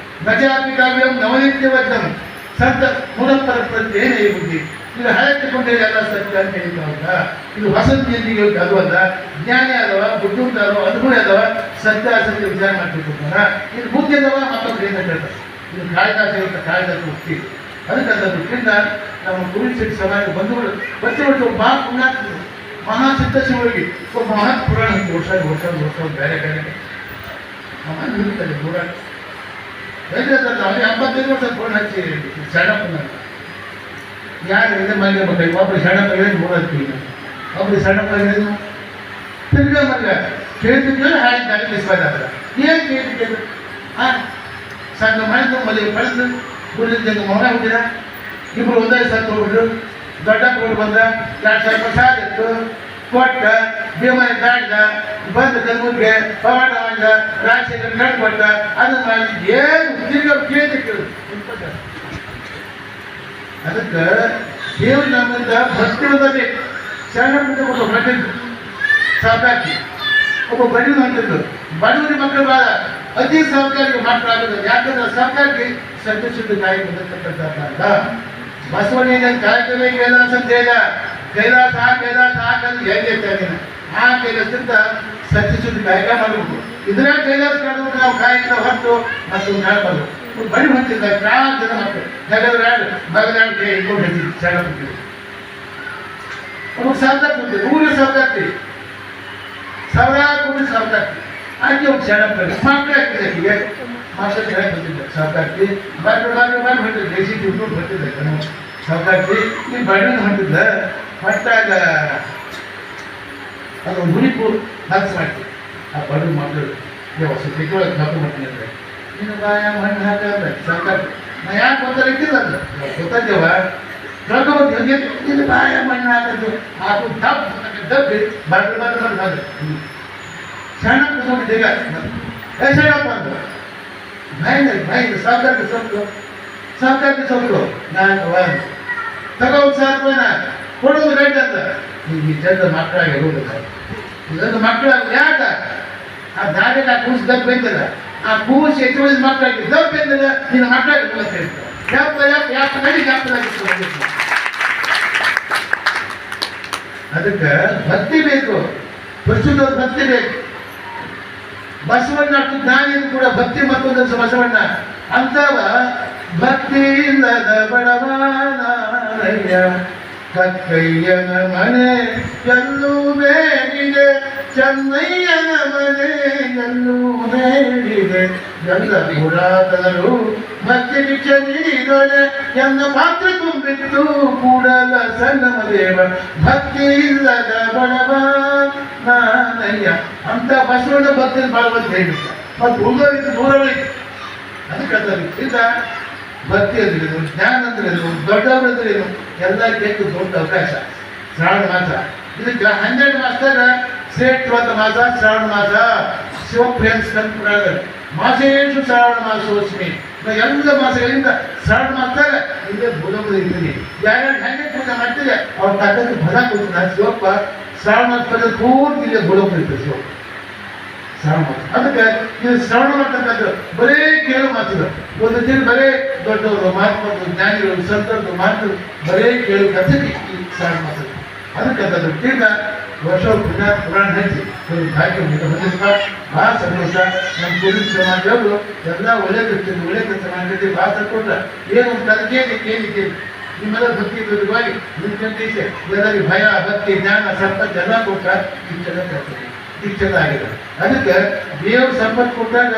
A: ನಜಾಪಿ ಕಾವ್ಯಂ ನವನಿತ್ಯವದ್ದಂ ಸಂತ ಮೂಲಪರ ಪ್ರತ್ಯೇನೇ ಬುದ್ಧಿ. ಇದು ಹಳೆತ್ತುಕೊಂಡೇ ಎಲ್ಲ ಸತ್ಯ ಅಂತ ಹೇಳಿದ. ಇದು ವಸಂತಿಯೊಂದಿಗೆ ಅದು ಅಲ್ಲ. ಜ್ಞಾನಿ ಆದವ, ಬುದ್ಧಿವಂತ ಆದವ, ಅನುಭವ ಆದವ, ಸತ್ಯ ಅಸತ್ಯ ವಿಚಾರ ಮಾಡ್ತಿರ್ತಾನ. ಇದು ಬುದ್ಧಿ ಅದವ ಮತ್ತೊಬ್ಬರು ಏನು ಹೇಳ್ತಾರೆ. ಇದು ಕಾಯ್ದಾಸ ಇರುತ್ತೆ, ಕಾಯ್ದಾಸ ಮುಕ್ತಿ. ಅದಕ್ಕೆ ಅದರಿಂದ ನಮ್ಮ ಪುರುಷ ಸಮಾಜ ಬಂಧುಗಳು ಪ್ರತಿಯೊಂದು ಮಹಾ ಪುಣ್ಯಾತ್ಮ ಮಹಾಸಿದ್ಧ ಶಿವರಿಗೆ ಒಬ್ಬ ಮಹತ್ ಪುರಾಣ ವರ್ಷ ಬೇರೆ ಬೇರೆ ಮಹಾನ್ ಇರುತ್ತದೆ ಪುರಾಣ. ಅವನಿಗೆ 55 ವರ್ಷ ಫೋನ್ ಹಚ್ಚಿ ಸಣ್ಣಪ್ಪನ ಯಾರು ಇದೆ ಮನೆಗೆ ಬೇಕಾಗಿ ಒಬ್ಬರು ಸಣ್ಣಪ್ಪ ಹೇಳಿದ್ 3 ಒಬ್ಬರು ಸಣ್ಣಪ್ಪ ಹೇಳಿದ್ರು ತಿರ್ಗ ಮಗ ಕೇಳ್ತಿದ್ವಿ ಹಾಗೆ ತಿಳಿಸ್ಬೇಕಾದ್ರೆ ಏನು ಕೇಳ್ತಿದ್ದೆ ಸಣ್ಣ ಮಾಡಿದ್ರು ಮದುವೆ ಪಡೆದು ಗುರುಜಂಗ ಮೌನ ಹುಟ್ಟಿದ. ಇಬ್ಬರು ಒಂದೇ ಸತ್ತು ಹೋಗ್ಬಿಟ್ರು. ದೊಡ್ಡ ಕೊಡು ಬಂದ 2,000 ರೂಪಾಯಿ ಸಾಲ ಇತ್ತು ಕೊಟ್ಟ ಭೀಮನ ದಾಟಿದ ಬಂದು ಕಲ್ಬುರ್ಗೆ ಪವಾಡ ಮಾಡಿದ ರಾಜಶೇಖರ ಕಟ್ ಕೊಟ್ಟ. ಅದು ಮಾಡಿ ಏನು ತಿರ್ಗ ಕೇಳಿದ್ರು. ಅದಕ್ಕೆ ದೇವರು ನಮ್ಮಿಂದ ಭಕ್ತಿ ಒಂದಲ್ಲಿ ಶರಣ ಕೊಟ್ಟು ಹೊರಟಿದ್ದು ಸಾಕಾಕಿ ಒಬ್ಬ ಬಡವರು ಹೊಂಟಿದ್ದು. ಬಡವರಿ ಮಕ್ಕಳು ಬಾಳ ಅತಿ ಸಹಕಾರಿಗೆ ಮಾತ್ರ ಆಗೋದು. ಯಾಕಂದ್ರೆ ಸಹಕಾರಿಗೆ ಸತ್ಯಶುದ್ಧ ಕಾಯಿ ಬಂದಿರ್ತಕ್ಕಂಥ ಬಸವಣ್ಣ ಕಾಯಕವೇ ಕೈಲಾಸ ಅಂತ ಹೇಳಿದ. ಕೈಲಾಸ ಹಾಕಂದ್ರೆ ಹೇಗೆ ಆ ಕೈಲಾಸದಿಂದ ಸತ್ಯಶುದ್ಧ ಕಾಯಕ ಮಾಡಬೇಕು. ಇದ್ರ ಕೈಲಾಸ ಕಾಣಬೇಕು ನಾವು ಕಾಯಿಕ ಹೊತ್ತು ಮತ್ತು ಮಾಡಬಾರ್ದು. ಬಳಿ ಹೊಂಟಿದ್ದ ಪ್ರಾಣ ಜನ ಮಕ್ಕಳು ಜಗದ್ರಾಡು ಬಗದಾಡಿಗೆ ಇಟ್ಕೊಂಡು ಹೇಳ್ತೀವಿ ಶಾಲೆ ಬಿಟ್ಟಿದ್ರು ಅವ್ರಿಗೆ ಸಾಕಾಗ್ತದೆ ಊರಿಗೆ ಸಾಕಾಗ್ತಿ ಸಾವಿರಾರು ಸಾಕಾಗ್ತಿ ಆಕೆ ಒಂದು ಶಾಲೆ ಮಕ್ಕಳು ಆಗ್ತಿದೆ ಆಕೆಗೆ ಮಾಸ್ಟರ್ ಶಾಲೆ ಬರ್ತಿದ್ದೆ ಸಾಕಾಗ್ತಿ ಬಾರಿ ಹೊಂಟಿದ್ದೆ ದೇಶಿ ತಿಳ್ಕೊಂಡು ಬರ್ತಿದ್ದೆ ಸಾಕಾಗ್ತಿ ಈ ಬಣ್ಣ ಹೊಂಟಿದ್ದ ಹೊಟ್ಟಾಗ ಅದು ಮುನಿಪುರ್ ಹಲ್ಸ್ ಮಾಡ್ತೀವಿ ಆ ಬಡ ಮಕ್ಕಳು ಹೊಸ ತಿಳ್ಕೊಳ್ಳೋಕೆ ಹಬ್ಬ ಮಾಡ್ತೀನಿ ಅಂದರೆ ನೀನು ಬಾಯ ಮಣ್ಣು ಹಾಕಂದ್ರೆ ಸಾಕಾಗ್ತಿ ನಾ ಯಾಕೆ ಗೊತ್ತಾರ ಇಟ್ಟಿಲ್ಲ ಅಂತ ಗೊತ್ತಾಗ್ಯವ ಕಳ್ಕೊಬೋದು ನಿನ್ನ ಬಾಯ ಮಣ್ಣು ಹಾಕೋದು ಹಾಕು ದಬ್ಬಿ ಬಂದು ಸಣ್ಣ ಕುತ್ಕೊಂಡಿದ್ದೀಗ ಸಣ್ಣಪ್ಪ ಅಂತ ಬಾಯಿನ ಸಾಕಾಗಿ ಸೊಪ್ಪು ನಾನು ತಗೋ ಸಾಕುವನ ಕೊಡೋದು ರೇಟ್ ಅಂತ ಈ ಜನದ ಮಕ್ಕಳಾಗಿ ಹೋಗುದು ಇದೊಂದು ಮಕ್ಕಳಾಗ ಯಾಕ ಆ ದಾರಿಯಲ್ಲಿ ಆ ಕೂಸು ದಪ್ಪ ಬೆಂದಲ್ಲ ಆ ಕೂಸು ಹೆಚ್ಚುವಳಿದ ಮಕ್ಕಳಾಗಿ ದಪ್ಪ ಬೆಂದಲ್ಲ ನಿನ್ನ ಮಕ್ಕಳಾಗಿ ಯಾಕೆ ನಡಿ ಅದಕ್ಕೆ ಭಕ್ತಿ ಬೇಕು ಪರಿಶುದ್ಧ ಭಕ್ತಿ ಬೇಕು ಬಸವಣ್ಣ ಜ್ಞಾನಿಗೂ ಕೂಡ ಭಕ್ತಿ ಮತ್ತೊಂದು ಬಸವಣ್ಣ ಅಂತವ ಭಕ್ತಿ ಇಲ್ಲದ ಬಡವನಯ್ಯ ಕಕ್ಕಯ್ಯನ ಮನೆ ಎಲ್ಲೂ ಬೇಡಿದೆ ಚೆನ್ನಯ್ಯನ ಮನೆ ಎಲ್ಲೂ ಬೇಡಿದೆ ಎಲ್ಲ ಪುರಾತನರು ಭಕ್ತಿ ಭಿಕ್ಷೆ ನೀಡೋಳೆ ಎನ್ನ ಪಾತ್ರ ತುಂಬಿತ್ತು ಕೂಡಲ ಸಣ್ಣಮ ದೇವ ಭಕ್ತಿ ಇಲ್ಲದ ಬಡವ ನಾನಯ್ಯ ಅಂತ ಬಸವಣ್ಣ ಭಕ್ತಿ ಬಾಳುವಂತ ಹೇಳಿದ್ದ ಮತ್ತು ಉಳಿದವರಿಗೆ ದೂರವಳಿಗೆ ಅದಕ್ಕೆ ಈಗ ಭಕ್ತಿ ಅಂದ್ರೇನು ಜ್ಞಾನ ಅಂದ್ರೇನು ದೊಡ್ಡವರಂದ್ರೇನು ಎಲ್ಲ ಕೇಳು ದೊಡ್ಡ ಅವಕಾಶ ಶ್ರಾವಣ ಮಾಸ ಇದಕ್ಕೆ 12 ಮಾಸದಾಗ ಶ್ರೇಷ್ಠವಾದ ಮಾಸ ಶ್ರಾವಣ ಮಾಸ ಶಿವಪ್ರಿಯನ್ ಸ್ಕಂದ ಮಾಸೇಶು ಶ್ರಾವಣ ಮಾಸೋಸ್ಮಿ ಎಲ್ಲ ಮಾಸಗಳಿಂದ ಶ್ರಾವಣ ಮಾಸದಾಗ ಇಲ್ಲೇ ಭೂಲೋಕದ ಇದ್ದೀನಿ ಯಾರ್ಯಾರು ಹೆಂಗೆ ಪೂಜೆ ಮಾಡ್ತಿದೆ ಅವ್ರ ತಕ್ಕಂತೆ ಫಲ ಕೊಡ್ತೀನಿ ಶಿವಪ್ಪ ಶ್ರಾವಣ ಮಾಸ ಪೂರ್ತಿ ಇಲ್ಲೇ ಭೂಲೋಕದ ಇರ್ತದೆ ಶಿವಪ್ಪ ಶ್ರಾವಣ ಮಾಸ ಅದಕ್ಕೆ ಇದು ಶ್ರವಣ ಮಾಡ್ತಕ್ಕಂಥ ಬರೇ ಕೇಳು ಮಾತುಗಳು ಒಂದು ದಿನ ಬರೇ ದೊಡ್ಡವರು ಮಹಾತ್ಮರು ಜ್ಞಾನಿಗಳು ಸಂತರು ಮಾತುಗಳು ಬರೇ ಕೇಳು ಕಥೆಗೆ ಈ ಶ್ರಾವಣ ಮಾಸ ಅದಕ್ಕಂಥದ್ದು ಈಗ ವರ್ಷ ಪುರಾಣ ಹಚ್ಚಿ ಒಂದು ಭಾಗ್ಯ ಬಂದಿದ್ದ ಭಾಳ ಸಂತೋಷ ನಮ್ಮ ಪೊಲೀಸ್ ಸಮಾಜದವರು ಎಲ್ಲ ಒಳ್ಳೆ ಕೆಲಸ ಮಾಡಿದ್ವಿ ಭಾಳ ಸಂತೋಷ ಏನು ಒಂದು ಅದಕ್ಕೆ ನಿಮ್ಮೆಲ್ಲ ಭಕ್ತಿ ವಿರುದ್ಧವಾಗಿ ನಿಂತ್ಕೊಂಡಿದ್ದೆ ಎಲ್ಲರಿಗೆ ಭಯ ಭಕ್ತಿ ಜ್ಞಾನ ಸಂಪತ್ತು ಎಲ್ಲ ಕೊಟ್ಟ ಶಿಕ್ಷಣ ಆಗಿದೆ ಅದಕ್ಕೆ ದೇವ್ರ ಸಂಪತ್ತು ಕೊಟ್ಟಾಗ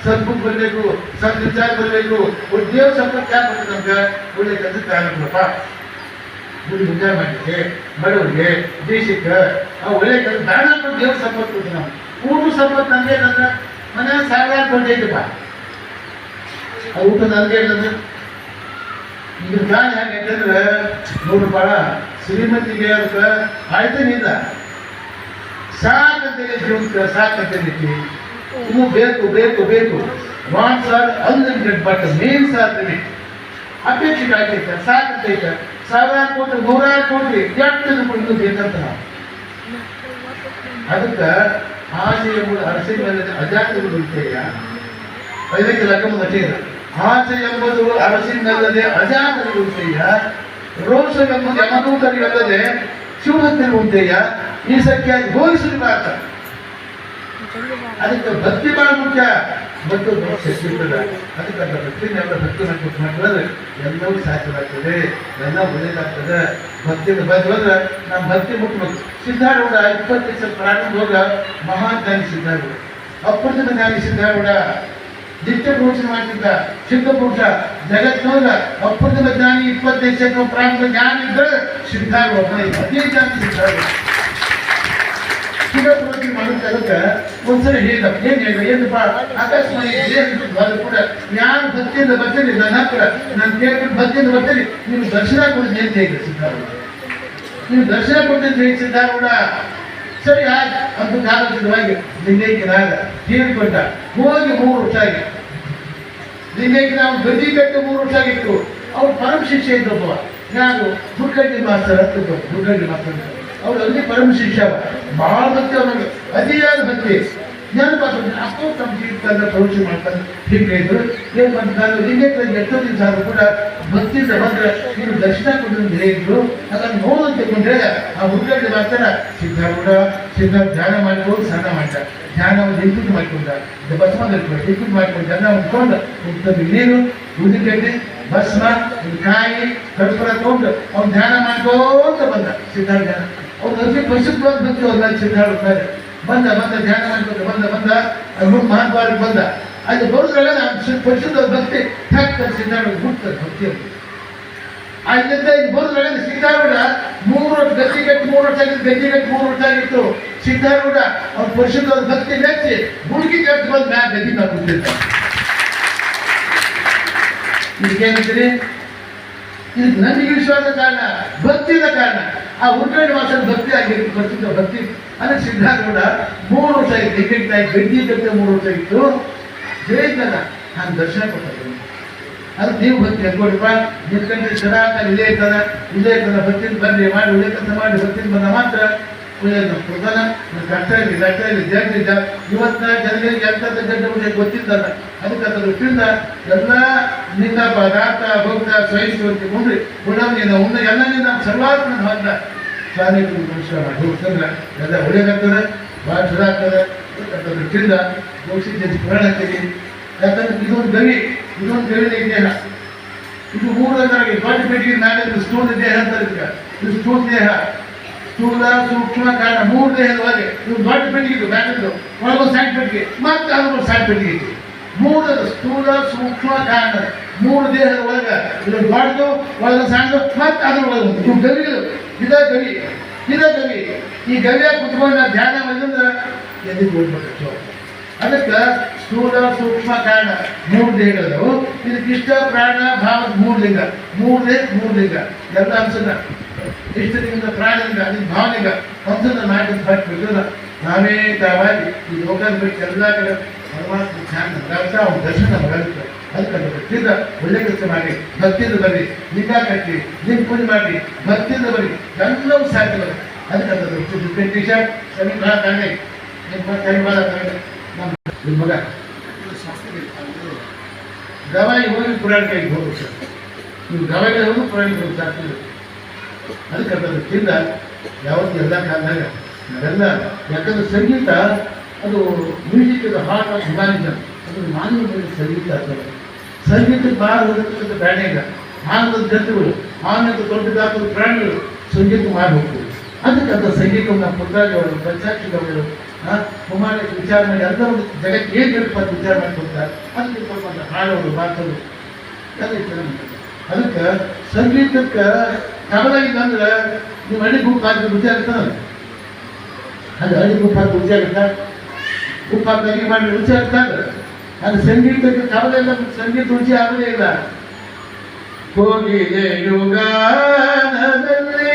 A: ಸದ್ಬುದ್ಧಿ ಬರಬೇಕು ಸದ್ವಿಚಾರ ಬರಬೇಕು ದೇವ್ರ ಸಂಪತ್ತು ಯಾಕೆ ಬರ್ತದೆ ನಮ್ಗೆ ಒಳ್ಳೆ ಕೆಲಸಕ್ಕೆ ಆಗಬೇಕಪ್ಪ ಗುಡಿ ವಿಚಾರ ಮಾಡಲಿಕ್ಕೆ ಬಡವರಿಗೆ ದೇಶಕ್ಕೆ ಆ ಒಳ್ಳೆ ಕೆಲಸ ದಾನ ಕೊಟ್ಟು ದೇವ್ರ ಸಂಪತ್ತು ಕೊಡ್ತೀವಿ ನಾವು ಊಟ ಸಂಪತ್ತು ನನಗೆ ಏನಂದ್ರೆ ಮನೆ ಸಾವಿರಾರು ದೊಡ್ಡ ಐತಪ್ಪ ಆ ಊಟ ನನಗೆ ಏನಂದ್ರೆ ಇದ್ರ ಕಾಲ ಹೇಗಂತಂದ್ರೆ ನೋಡಪ್ಪ ಶ್ರೀಮಂತಿಗೆ ಅದಕ್ಕೆ ಆಯ್ತನಿಲ್ಲ ಸಾಕಂತೇಳಿ ಜೀವನಕ್ಕೆ ಸಾಕಂತೇಳಿ ಇನ್ನು ಬೇಕು wants are unlimited but means are limit ಅಪೇಕ್ಷಿತ ಆಗೈತೆ ಸಾಕಂತೈತೆ ಸಾವಿರಾರು ಕೋಟಿ 100 ಕೋಟಿ ಎಷ್ಟು ಕೊಡೋದು ಬೇಕಂತ ನಾವು ಅದಕ್ಕೆ ಆಸೆ ಎಂಬುದು ಅರಸಿನ ಮೇಲೆ ಅಜಾತಗಳು ಉಂಟೆಯ ಅದಕ್ಕೆ ಲಕ್ಕಮ್ಮ ಮಠೇನ ಆಸೆ ಎಂಬುದು ಅರಸಿನಲ್ಲದೆ ಅಜಾತಗಳು ಉಂಟೆಯ ರೋಷ ಎಂಬುದು ಯಮದೂತರಿಗಲ್ಲದೆ ಶಿವಭಕ್ತರು ಉಂಟೆಯ ಈ ಸಂಖ್ಯೆ ಹೋಲಿಸಲು ಮಾತ್ರ ಅದಕ್ಕೆ ಭಕ್ತಿ ಬಹಳ ಮುಖ್ಯ ಮತ್ತು ಸಿಗ್ತದೆ ಅದಕ್ಕೆ ಭಕ್ತಿನೆಲ್ಲ ಭಕ್ತಿ ಮಾಡಿದ್ರೆ ಎಲ್ಲವೂ ಸಾಧ್ಯವಾಗ್ತದೆ ಎಲ್ಲ ಒಳ್ಳೇದಾಗ್ತದೆ ಭಕ್ತಿಯಿಂದ ಬಂದು ಹೋದ್ರೆ ನಮ್ಮ ಭಕ್ತಿ ಮುಟ್ಬೇಕು ಸಿದ್ಧಾರೂಢ 20 ದಿವಸ ಪ್ರಾರಂಭ ಹೋಗ ಮಹಾಜ್ಞಾನಿ ಸಿದ್ಧಾರೂಢ ಅಪ್ರತಿಮ ಜ್ಞಾನಿ ಸಿದ್ಧಾರೂಢ ನಿತ್ಯ ಪ್ರವಚನ ಮಾಡ್ತಿದ್ದ ಸಿದ್ಧ ಪುರುಷ ಜಗತ್ತಿನೋಗ ಅಪ್ರತಿಮ ಜ್ಞಾನಿ 20 ದಿವಸ ಪ್ರಾರಂಭ ಜ್ಞಾನ ಇದ್ದರೆ ಸಿದ್ಧಾರೂಢ ಅದೇ ಜ್ಞಾನಿ ಸಿದ್ಧಾರೂಢ ಪ್ರವಚನ ಮಾಡೋದಕ್ಕೆ ಒಂದ್ಸರಿ ಏನಪ್ಪ ಅಕಸ್ಮಾತ್ ಏನು ಕೂಡ ನಾನು ಭಕ್ತಿಯಿಂದ ಬರ್ತೀನಿ ನನ್ನ ಹತ್ರ ನಾನು ಕೇಳ್ಬಿಟ್ಟು ಭಕ್ತಿಯಿಂದ ಬರ್ತೀನಿ ನೀವು ದರ್ಶನ ಕೊಡ್ತೀನಿ ಅಂತ ಹೇಳಿ ಸಿದ್ಧಾರೂಢ ನೀವು ದರ್ಶನ ಕೊಡ್ತೀನಿ ಹೇಳಿ ಸಿದ್ಧಾರೂಢ ಸರಿ ಆಯ್ತು ಅಂತ ಕಾಲೋಚಿತವಾಗಿ ಲಿಂಗೈಕ್ಯನಾಗ ತೀರ್ಕೊಂಡ ಹೋಗಿ 3 ವರ್ಷ ಆಗಿತ್ತು ಲಿಂಗೈಕ್ಯ ನಾವು ಗದಿ ಕಟ್ಟಿ 3 ವರ್ಷ ಆಗಿತ್ತು ಅವ್ರು ಪರಮ ಶಿಕ್ಷೆ ಇದ್ದಪ್ಪ ನಾನು ದುರ್ಗಡ್ಡಿ ಮಾಸ್ತರ್ ಅಂತ ದುರ್ಗಡ್ಡಿ ಮಾಸ್ತರ್ ಅವ್ರು ಅಲ್ಲಿ ಪರಮ ಶಿಕ್ಷೆ ಭಾಳ ಭಕ್ತಿ ಅವನಿಗೆ ಅತಿಯಾದ ಭಕ್ತಿ ನೆನಪಾತು ಅಪ್ಪು ತಮ್ಮ ಜೀವಿತದ ಪ್ರವೃತ್ತಿ ಮಾಡ್ತಾರೆ ಹೀಗೆ ಇದ್ರು ಏನು ಮಾಡ್ತಾರೆ ಲಿಂಗೇಶ್ವರ ಎಷ್ಟೋ ದಿವಸ ಆದರೂ ಕೂಡ ಭಕ್ತಿಯಿಂದ ಬಂದ್ರೆ ಇವರು ದರ್ಶನ ಕೊಡೋದು ಹೇಳಿದ್ರು ಅದನ್ನು ನೋಡೋದು ತಗೊಂಡ್ರೆ ಆ ಹುಡುಗರಿಗೆ ಮಾಡ್ತಾರ ಸಿದ್ಧ ಧ್ಯಾನ ಮಾಡ್ಕೊಂಡು ಸ್ನಾನ ಮಾಡ್ತಾರೆ ಧ್ಯಾನವನ್ನು ಇಂಪ್ರೂವ್ ಮಾಡ್ಕೊಂಡ ಭಸ್ಮ ಇಂಪ್ರೂವ್ ಮಾಡ್ಕೊಂಡು ಜನ ಉಟ್ಕೊಂಡು ಉತ್ತಮ ನೀರು ಉದಿಗಡ್ಡೆ ಭಸ್ಮ ಕಾಯಿ ಕರ್ಪೂರ ತಗೊಂಡು ಅವ್ನು ಧ್ಯಾನ ಮಾಡ್ಕೋತ ಬಂದ ಸಿದ್ಧಾರ್ಥ ಧ್ಯಾನ ಅವ್ರು ಅತಿ ಪರಿಶುದ್ಧವಾದ ಭಕ್ತಿ ಅವ್ರನ್ನ ಸಿದ್ಧಾರ್ಥ ಬಂದ ಧ್ಯಾನ ಮಾಡ್ಕೊಂಡು ಬಂದ ಅವ್ರು ಮಹಾದ್ವಾರಕ್ಕೆ ಬಂದ ಅದು ಬರೋದ್ರಾಗ ಪರಿಶುದ್ಧ ಭಕ್ತಿ ಥಕ್ ಸಿದ್ಧಾರ್ಥ ಹುಡ್ತಾರೆ ಭಕ್ತಿಯಲ್ಲಿ ಆದ್ದರಿಂದ ಇದು ಬರೋದ್ರಾಗ ಸಿದ್ಧಾರೂಢ 3 ವರ್ಷ ಗಟ್ಟಿಗಟ್ಟಿ 3 ವರ್ಷ ಆಗಿತ್ತು ಗಟ್ಟಿಗಟ್ಟಿ 3 ವರ್ಷ ಆಗಿತ್ತು ಸಿದ್ಧಾರೂಢ ಅವ್ರ ಪರಿಶುದ್ಧವಾದ ಭಕ್ತಿ ಮೆಚ್ಚಿ ಹುಡುಗಿ ಕಟ್ಟಿ ಬಂದು ಮ್ಯಾಗ ಗದ್ದಿ ಮ್ಯಾಗ ಕೂತಿರ್ತಾರೆ ಇದಕ್ಕೇನಂತೀರಿ ಇದು ನನಗೆ ವಿಶ್ವಾಸದ ಕಾರಣ ಭಕ್ತಿದ ಕಾರಣ ಆ ಉಂಟೆ ಮಾಸದ ಭಕ್ತಿ ಆಗಿತ್ತು ಪ್ರಸಿದ್ಧ ಭಕ್ತಿ ಅದಕ್ಕೆ ಸಿದ್ಧಾರೂಢ 3 ವರ್ಷ ಆಗಿತ್ತು ಟಿಕೆಟ್ ಆಗಿ ಗಡ್ಡಿ ಕಟ್ಟೆ 3 ವರ್ಷ ಆಗಿತ್ತು ಜಯಿತಲ್ಲ ನಾನು ದರ್ಶನ ಕೊಡ್ತಾರೆ ಅದು ನೀವು ಭಕ್ತಿ ಅನ್ಕೊಡಿಪ್ಪ ನಿಲ್ಕಂಡ್ರೆ ಸದಾಕಾಲ ಇದೇ ಇರ್ತದ ಭಕ್ತಿನ ಬರಲಿ ಮಾಡಿ ಒಳ್ಳೆ ಕೆಲಸ ಮಾಡಿ ಭಕ್ತಿನ ಬಂದ ಮಾತ್ರ ಒಳ್ಳೆಯದು ಪ್ರಧಾನ ಕಷ್ಟ ಇರಲಿ ಕಷ್ಟ ಇರಲಿ ಜಾಗ್ರಿದ್ದ ಇವತ್ತಿನ ಜನಗಳಿಗೆ ಎಂಥದ್ದು ಗಡ್ಡ ಬಗ್ಗೆ ಗೊತ್ತಿದ್ದಲ್ಲ ಅದಕ್ಕೆ ಅದರ ದೃಷ್ಟಿಯಿಂದ ಎಲ್ಲ ನಿಂದ ಪದಾರ್ಥ ಭಕ್ತ ಸ್ವಯಂಸ್ವರ್ತಿ ಕೊಂಡ್ರಿ ಗುಣವನ್ನ ಉಂಡ ಎಲ್ಲ ನಿಂದ ಸರ್ವಾತ್ಮ ಬಂದ ಸ್ವಾಮಿಗಳು ನಮಸ್ಕಾರ ಮಾಡಿ ಹೋಗ್ತಂದ್ರೆ ಎಲ್ಲ ಒಳ್ಳೇದಾಗ್ತದೆ ಭಾಳ ಚಲೋ ಆಗ್ತದೆ ಅದರ ದೃಷ್ಟಿಯಿಂದ ಗೋಕ್ಷಿ ಪುರಾಣ ಅಂತೀವಿ ಯಾಕಂದ್ರೆ ಇದೊಂದು ಗವಿನ ದೇಹ ಇದು 3 ದೊಡ್ಡ ಪೆಟ್ಟಿಗೆ ನಾಳೆ ಸ್ಥೂಲ ದೇಹ ಅಂತ ಇದು ಸ್ಥೂಲ ದೇಹ ಸ್ಥೂಲ ಸೂಕ್ಷ್ಮ ಕಾರಣ 3 ದೇಹದ ಒಳಗೆ ಇದು ದೊಡ್ಡ ಪೆಟ್ಟಿಗೆ ಇದು ಬ್ಯಾಗದ್ದು ಒಳಗೊಂದು ಸಣ್ಣ ಪೆಟ್ಟಿಗೆ ಮತ್ತೆ ಅದೊಂದು ಸಣ್ಣ ಪೆಟ್ಟಿಗೆ ಐತಿ 3 ಸ್ಥೂಲ ಸೂಕ್ಷ್ಮ ಕಾರಣ 3 ದೇಹದ ಒಳಗೆ ಇದು ದೊಡ್ಡದು ಒಳಗೆ ಸಣ್ಣದು ಮತ್ತೆ ಅದ್ರ ಒಳಗೆ ಇವು ಗವಿಗಳು ಇದ ಗವಿ ಈ ಗವಿಯಾಗ ಕುತ್ಕೊಂಡು ಧ್ಯಾನ ಮಾಡಿದ್ರೆ ಎಲ್ಲಿ ಹೋಗ್ಬೇಕು ಅದಕ್ಕೆ ಸ್ಥೂಲ ಸೂಕ್ಷ್ಮ ಕಾರಣ 3 ದೇಹಗಳು ಇದಕ್ಕೆ ಇಷ್ಟ ಪ್ರಾಣ ಭಾವ 3 ಲಿಂಗ 3 ಲಿಂಗ ಎಲ್ಲ ಅಂಶದ ಇಷ್ಟದಿಂದ ಪ್ರಾಣದಿಂದ ಅದಕ್ಕೆ ಭಾವನೆಗ ಅಂಶದ ನಾಟಕ ಬಿಟ್ಟಿಲ್ಲ ನಾವೇ ತಾವಾಗಿ ಈ ಲೋಕದ ಬಿಟ್ಟು ಎಲ್ಲ ಕಡೆ ಪರಮಾತ್ಮ ಧ್ಯಾನ ಅವ್ನ ದರ್ಶನ ಬರುತ್ತೆ ಅದಕ್ಕೆ ಭಕ್ತಿಯಿಂದ ಒಳ್ಳೆ ಕೆಲಸ ಮಾಡಿ ಭಕ್ತಿಯಿಂದ ಬರ್ರಿ ಲಿಂಗ ಕಟ್ಟಿ ಲಿಂಗ ಪೂಜೆ ಮಾಡಿ ಭಕ್ತಿಯಿಂದ ಬರ್ರಿ ಎಲ್ಲವೂ ಸಾಧ್ಯ ಬರುತ್ತೆ ಅದಕ್ಕೆ ಟಿ ಶರ್ಟ್ ಸರಿ ಭಾಳ ತಾನೆ ಸರಿ ಭಾಳ ತಾನೆ ನಿಮ್ಮ ಮಗ ಗವಾಯಿ ಹೋಗಿ ಪುರಾಣಕ್ಕೆ ಹೋಗಿ ಸರ್ ನೀವು ಗವಾಯಿಗೆ ಹೋಗಿ ಪುರಾಣಕ್ಕೆ ಹೋಗಿ ಸಾಕ್ತಿದ್ರು ಅದಕ್ಕೆ ಅದರ ದೃಷ್ಟಿಯಿಂದ ಯಾವತ್ತು ಎಲ್ಲ ಕಾಲದಾಗ ನಾವೆಲ್ಲ ಯಾಕಂದ್ರೆ ಸಂಗೀತ ಅದು ಮ್ಯೂಸಿಕ್ ಇದು ಹಾರ್ಟ್ ಆಫ್ ಹ್ಯುಮ್ಯಾನಿಸಮ್ ಅದು ಮಾನವ ಸಂಗೀತ ಆಗ್ತದೆ ಸಂಗೀತಕ್ಕೆ ಭಾಳ ಹೋಗತಕ್ಕಂಥ ಬ್ಯಾಡ ಇಲ್ಲ ಆನಂದದ ಜಂತುಗಳು ಆನಂದ ದೊಡ್ಡದಾದ ಪ್ರಾಣಿಗಳು ಸಂಗೀತ ಮಾಡಿ ಹೋಗ್ತದೆ ಅದಕ್ಕೆ ಅಂತ ಸಂಗೀತವನ್ನು ಪುಟ್ಟಾಗಿವರು ಪಂಚಾಕ್ಷಿಗಳು ಕುಮಾರ ವಿಚಾರ ಮಾಡಿ ಎಲ್ಲ ಒಂದು ಜಗಕ್ಕೆ ಏನು ಬೇಕಪ್ಪ ಅಂತ ವಿಚಾರ ಮಾಡ್ಕೊತಾರೆ ಅದಕ್ಕೆ ಸ್ವಲ್ಪ ಹಾಡೋದು ಮಾತೋದು ಎಲ್ಲ ಅದಕ್ಕೆ ಸಂಗೀತಕ್ಕೆ ಕಮಲಾಗಿಲ್ಲ ಅಂದ್ರೆ ನೀವು ಹಳ್ಳಿ ಗುಂಪು ಹಾಕಿ ರುಚಿ ಆಗ್ತಾನಲ್ಲ ಅದು ಹಳ್ಳಿ ಗುಂಪು ಹಾಕಿ ರುಚಿ ಆಗುತ್ತಾ ಗುಂಪು ಹಾಕಿ ಅಡಿಗೆ ಮಾಡಿ ರುಚಿ ಆಗ್ತಾರೆ ಅದು ಸಂಗೀತಕ್ಕೆ ಕಮಲೆಲ್ಲ ಸಂಗೀತ ರುಚಿ ಆಗೋದೇ ಇಲ್ಲ ಹೋಗಿದೆ ಯುಗಾನದಲ್ಲಿ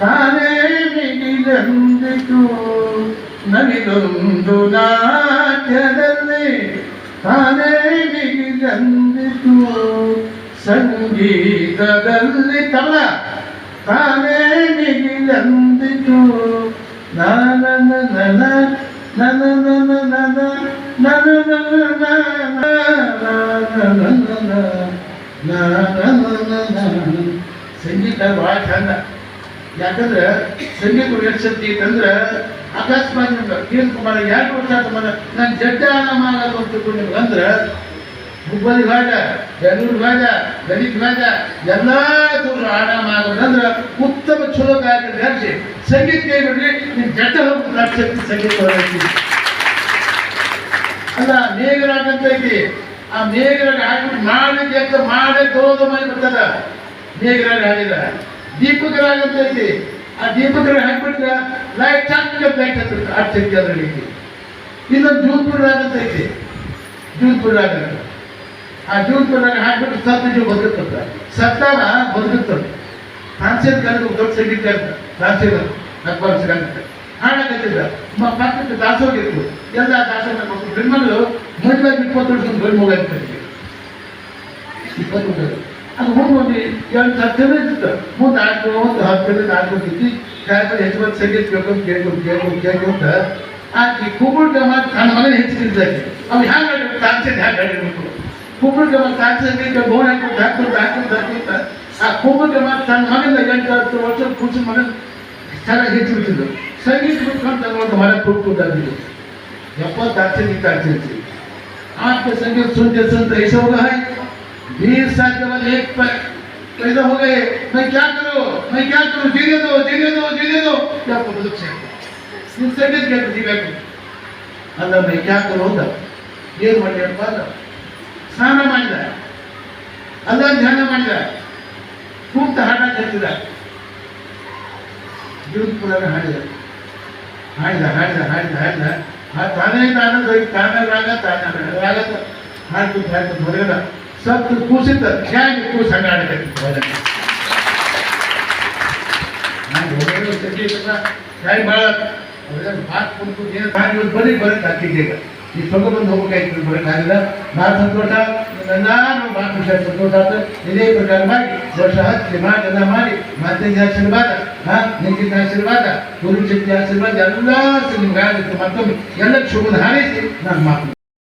A: ತಾನೇ ಮಿಗಿಲಂದಿತು ನಗಿದೊಂದು ನಾಟ್ಯದಲ್ಲಿ ತಾನೇ ಮಿಗಿಲಂದಿತು ಸಂಗೀತದಲ್ಲಿ ತಬಲ ತಾನೇ ಮಿಗಿಲಂದಿತು ನನ ನನ ನನ ನನ ನನ ನನ ಸಂಗೀತ ಭಾಳ ಚಂದ ಯಾಕಂದ್ರೆ ಸಂಗೀತ ಎಷ್ಟು ಶಕ್ತಿ ಇತ್ತಂದ್ರೆ ಅಕಸ್ಮಾತ್ ಕಿರಣ್ ಕುಮಾರ್ 2 ವರ್ಷ ಆದ ಮೇಲೆ ನಾನು ಜಡ್ಡ ಆರಾಮ ಆಗೋದು ಅಂತ ತಿಳ್ಕೊಂಡು ಅಂದ್ರೆ ಹುಬ್ಬಳ್ಳಿ ಭಾಗ ಬೆಂಗಳೂರು ಭಾಗ ಗಣಿತ ಭಾಗ ಎಲ್ಲ ದೂರ ಆರಾಮ ಆಗೋದಂದ್ರೆ ಉತ್ತಮ ಚಲೋ ಗಾಯಕ ಹರಿಸಿ ಸಂಗೀತ ಕೈ ಬಿಡ್ರಿ ನಿಮ್ ಜಡ್ಡ ಹೋಗ್ತದೆ ಶಕ್ತಿ ಸಂಗೀತ ಅಲ್ಲ ಮೇಘರಾಗ ಅಂತ ಐತಿ ಆ ಮೇಘರಾಗ ಹಾಕ್ಬಿಟ್ಟು ಮಾಡಿದ್ದು ಮಾಡೇ ದೋದ ಮಾಡಿ ಬಿಡ್ತದ ಮೇಘರಾಗ ಹಾಡಿದ ದೀಪಕರಾಗ ಅಂತ ಐತಿ ಆ ದೀಪಕರಾಗ ಹಾಕ್ಬಿಟ್ರೆ ಲೈಟ್ ಚಾಕ್ಟ ಲೈಟ್ ಹತ್ತಿರ ಆ ಶಕ್ತಿ ಅದ್ರಲ್ಲಿ ಐತಿ ಇನ್ನೊಂದು ಜೂನ್ಪುರ ರಾಗ ಅಂತ ಐತಿ ಜೂನ್ಪುರ ರಾಗ ಆ ಜೂನ್ಪುರ ರಾಗ ಹಾಕ್ಬಿಟ್ಟು ಸತ್ತ ಜೀವ ಬದುಕುತ್ತ ಸತ್ತಾಗ ಬದುಕುತ್ತದೆ ತಾನ್ಸೇನ್ ಕರೆದು ದೊಡ್ಡ ಸಂಗೀತ ತಾನ್ಸೇನ್ ಅಕ್ಬರ್ ಸಿಗಂತ ಹಾಡಕತ್ತಿದ್ದ ಪಕ್ಕಕ್ಕೆ ದಾಸೋಗಿತ್ತು ಎಲ್ಲ ದಾಸೋಗ ಹೆಣ್ಮಗಳು ಮದುವೆ 20 ವರ್ಷ ಗಂಡು ಮಗ ಇರ್ತಾರೆ 20 ಅದು ಹೋಗಿ 2 ಹತ್ತಿರ ಇತ್ತು ಮುಂದೆ ಆಡ್ಕೊಂಡು 10 ಆಡ್ಕೊಂಡಿದ್ದು ಕಾಯಿಪಲ್ಲೆ ಹೆಚ್ಚು ಸಂಗೀತ ಕೇಳ್ಕೊಂಡು ಆಕೆ ಕುಬುಲ್ ಗಮನ ತನ್ನ ಮಗನ ಹೆಚ್ಚಿದ್ದಾಕೆ ಅವು ಹ್ಯಾಂಗೆ ಆಡಬೇಕು ತಾನ್ಸೇನೆ ಹ್ಯಾಂಗೆ ಆಡಿರ್ಬೇಕು ಕುಬುಲ್ ಗಮನ ತಾನ್ಸೇನೆ ಗೋಣ ಹಾಕುತ್ತ ಆ ಕುಬುಲ್ ಗಮನ ತನ್ನ ಮಗನ 8 ವರ್ಷ ಕೂಸಿನ ಮಗನ ಚೆನ್ನಾಗಿ ಹೆಚ್ಚಿಬಿಟ್ಟಿದ್ದು ಸಂಗೀತ ಬಿಟ್ಕೊಂಡು ತಗೊಂಡು ಮನೆ ಕೂತ್ಕೊಂಡಿದ್ದು 70 तारखेची आपके संगीत सुनते ऐसा होगा है 20 साल के बाद एक पैदा हो गए मैं क्या करूं जीने दो क्या पता से इन संगीत के जीवे को अल्लाह मैं क्या करूं होगा ये मटे पर स्नान ಮಾಡಿದ ಅಲ್ಲಾಹ್ ಧ್ಯಾನ ಮಾಡಿದ ಕೂತ ಹಾಡ ಕಟ್ಟಿದ ಜೀವನ ಹಾಡಿದ ತಾನೇ ಹಾಡ್ತು ಹೊರಗಡೆ ಸತ್ತು ಕೂಸಿದ್ದ ಹ್ಯಾಂಗೆ ಕೂಸು ಹಂಗಾಡಕತ್ತಿತ್ತು ಹ್ಯಾಂಗೆ ಭಾಳ ಮಾತು ಕುಂತು ಏನು ಬರೀ ಬರಕ್ಕೆ ಹಾಕಿದ್ದೆ ಈಗ ಈ ತೊಗೊಂಡ್ಬಂದು ಹೋಗ್ಬೇಕಾಯ್ತು ಬರೋಕ್ಕಾಗಿಲ್ಲ ಭಾಳ ಸಂತೋಷ ನಾನು ಭಾಳ ಖುಷಿ ಸಂತೋಷ ಆಯ್ತು ಇದೇ ಪ್ರಕಾರ ಮಾಡಿ ವರ್ಷ ಹಚ್ಚಿ ಮಾಡಿ ಎಲ್ಲ ಮಾಡಿ ಮತ್ತೆ ಆಶೀರ್ವಾದ ನಿಂಗಿನ ಆಶೀರ್ವಾದ ಗುರು ಶಕ್ತಿ ಆಶೀರ್ವಾದ ಎಲ್ಲ ನಿಮ್ಗೆ ಆಗಿತ್ತು ಮತ್ತೊಮ್ಮೆ ಎಲ್ಲಕ್ಕೆ ಶುಭ ಹಾರೈಸಿ ನಾನು ಮಾತು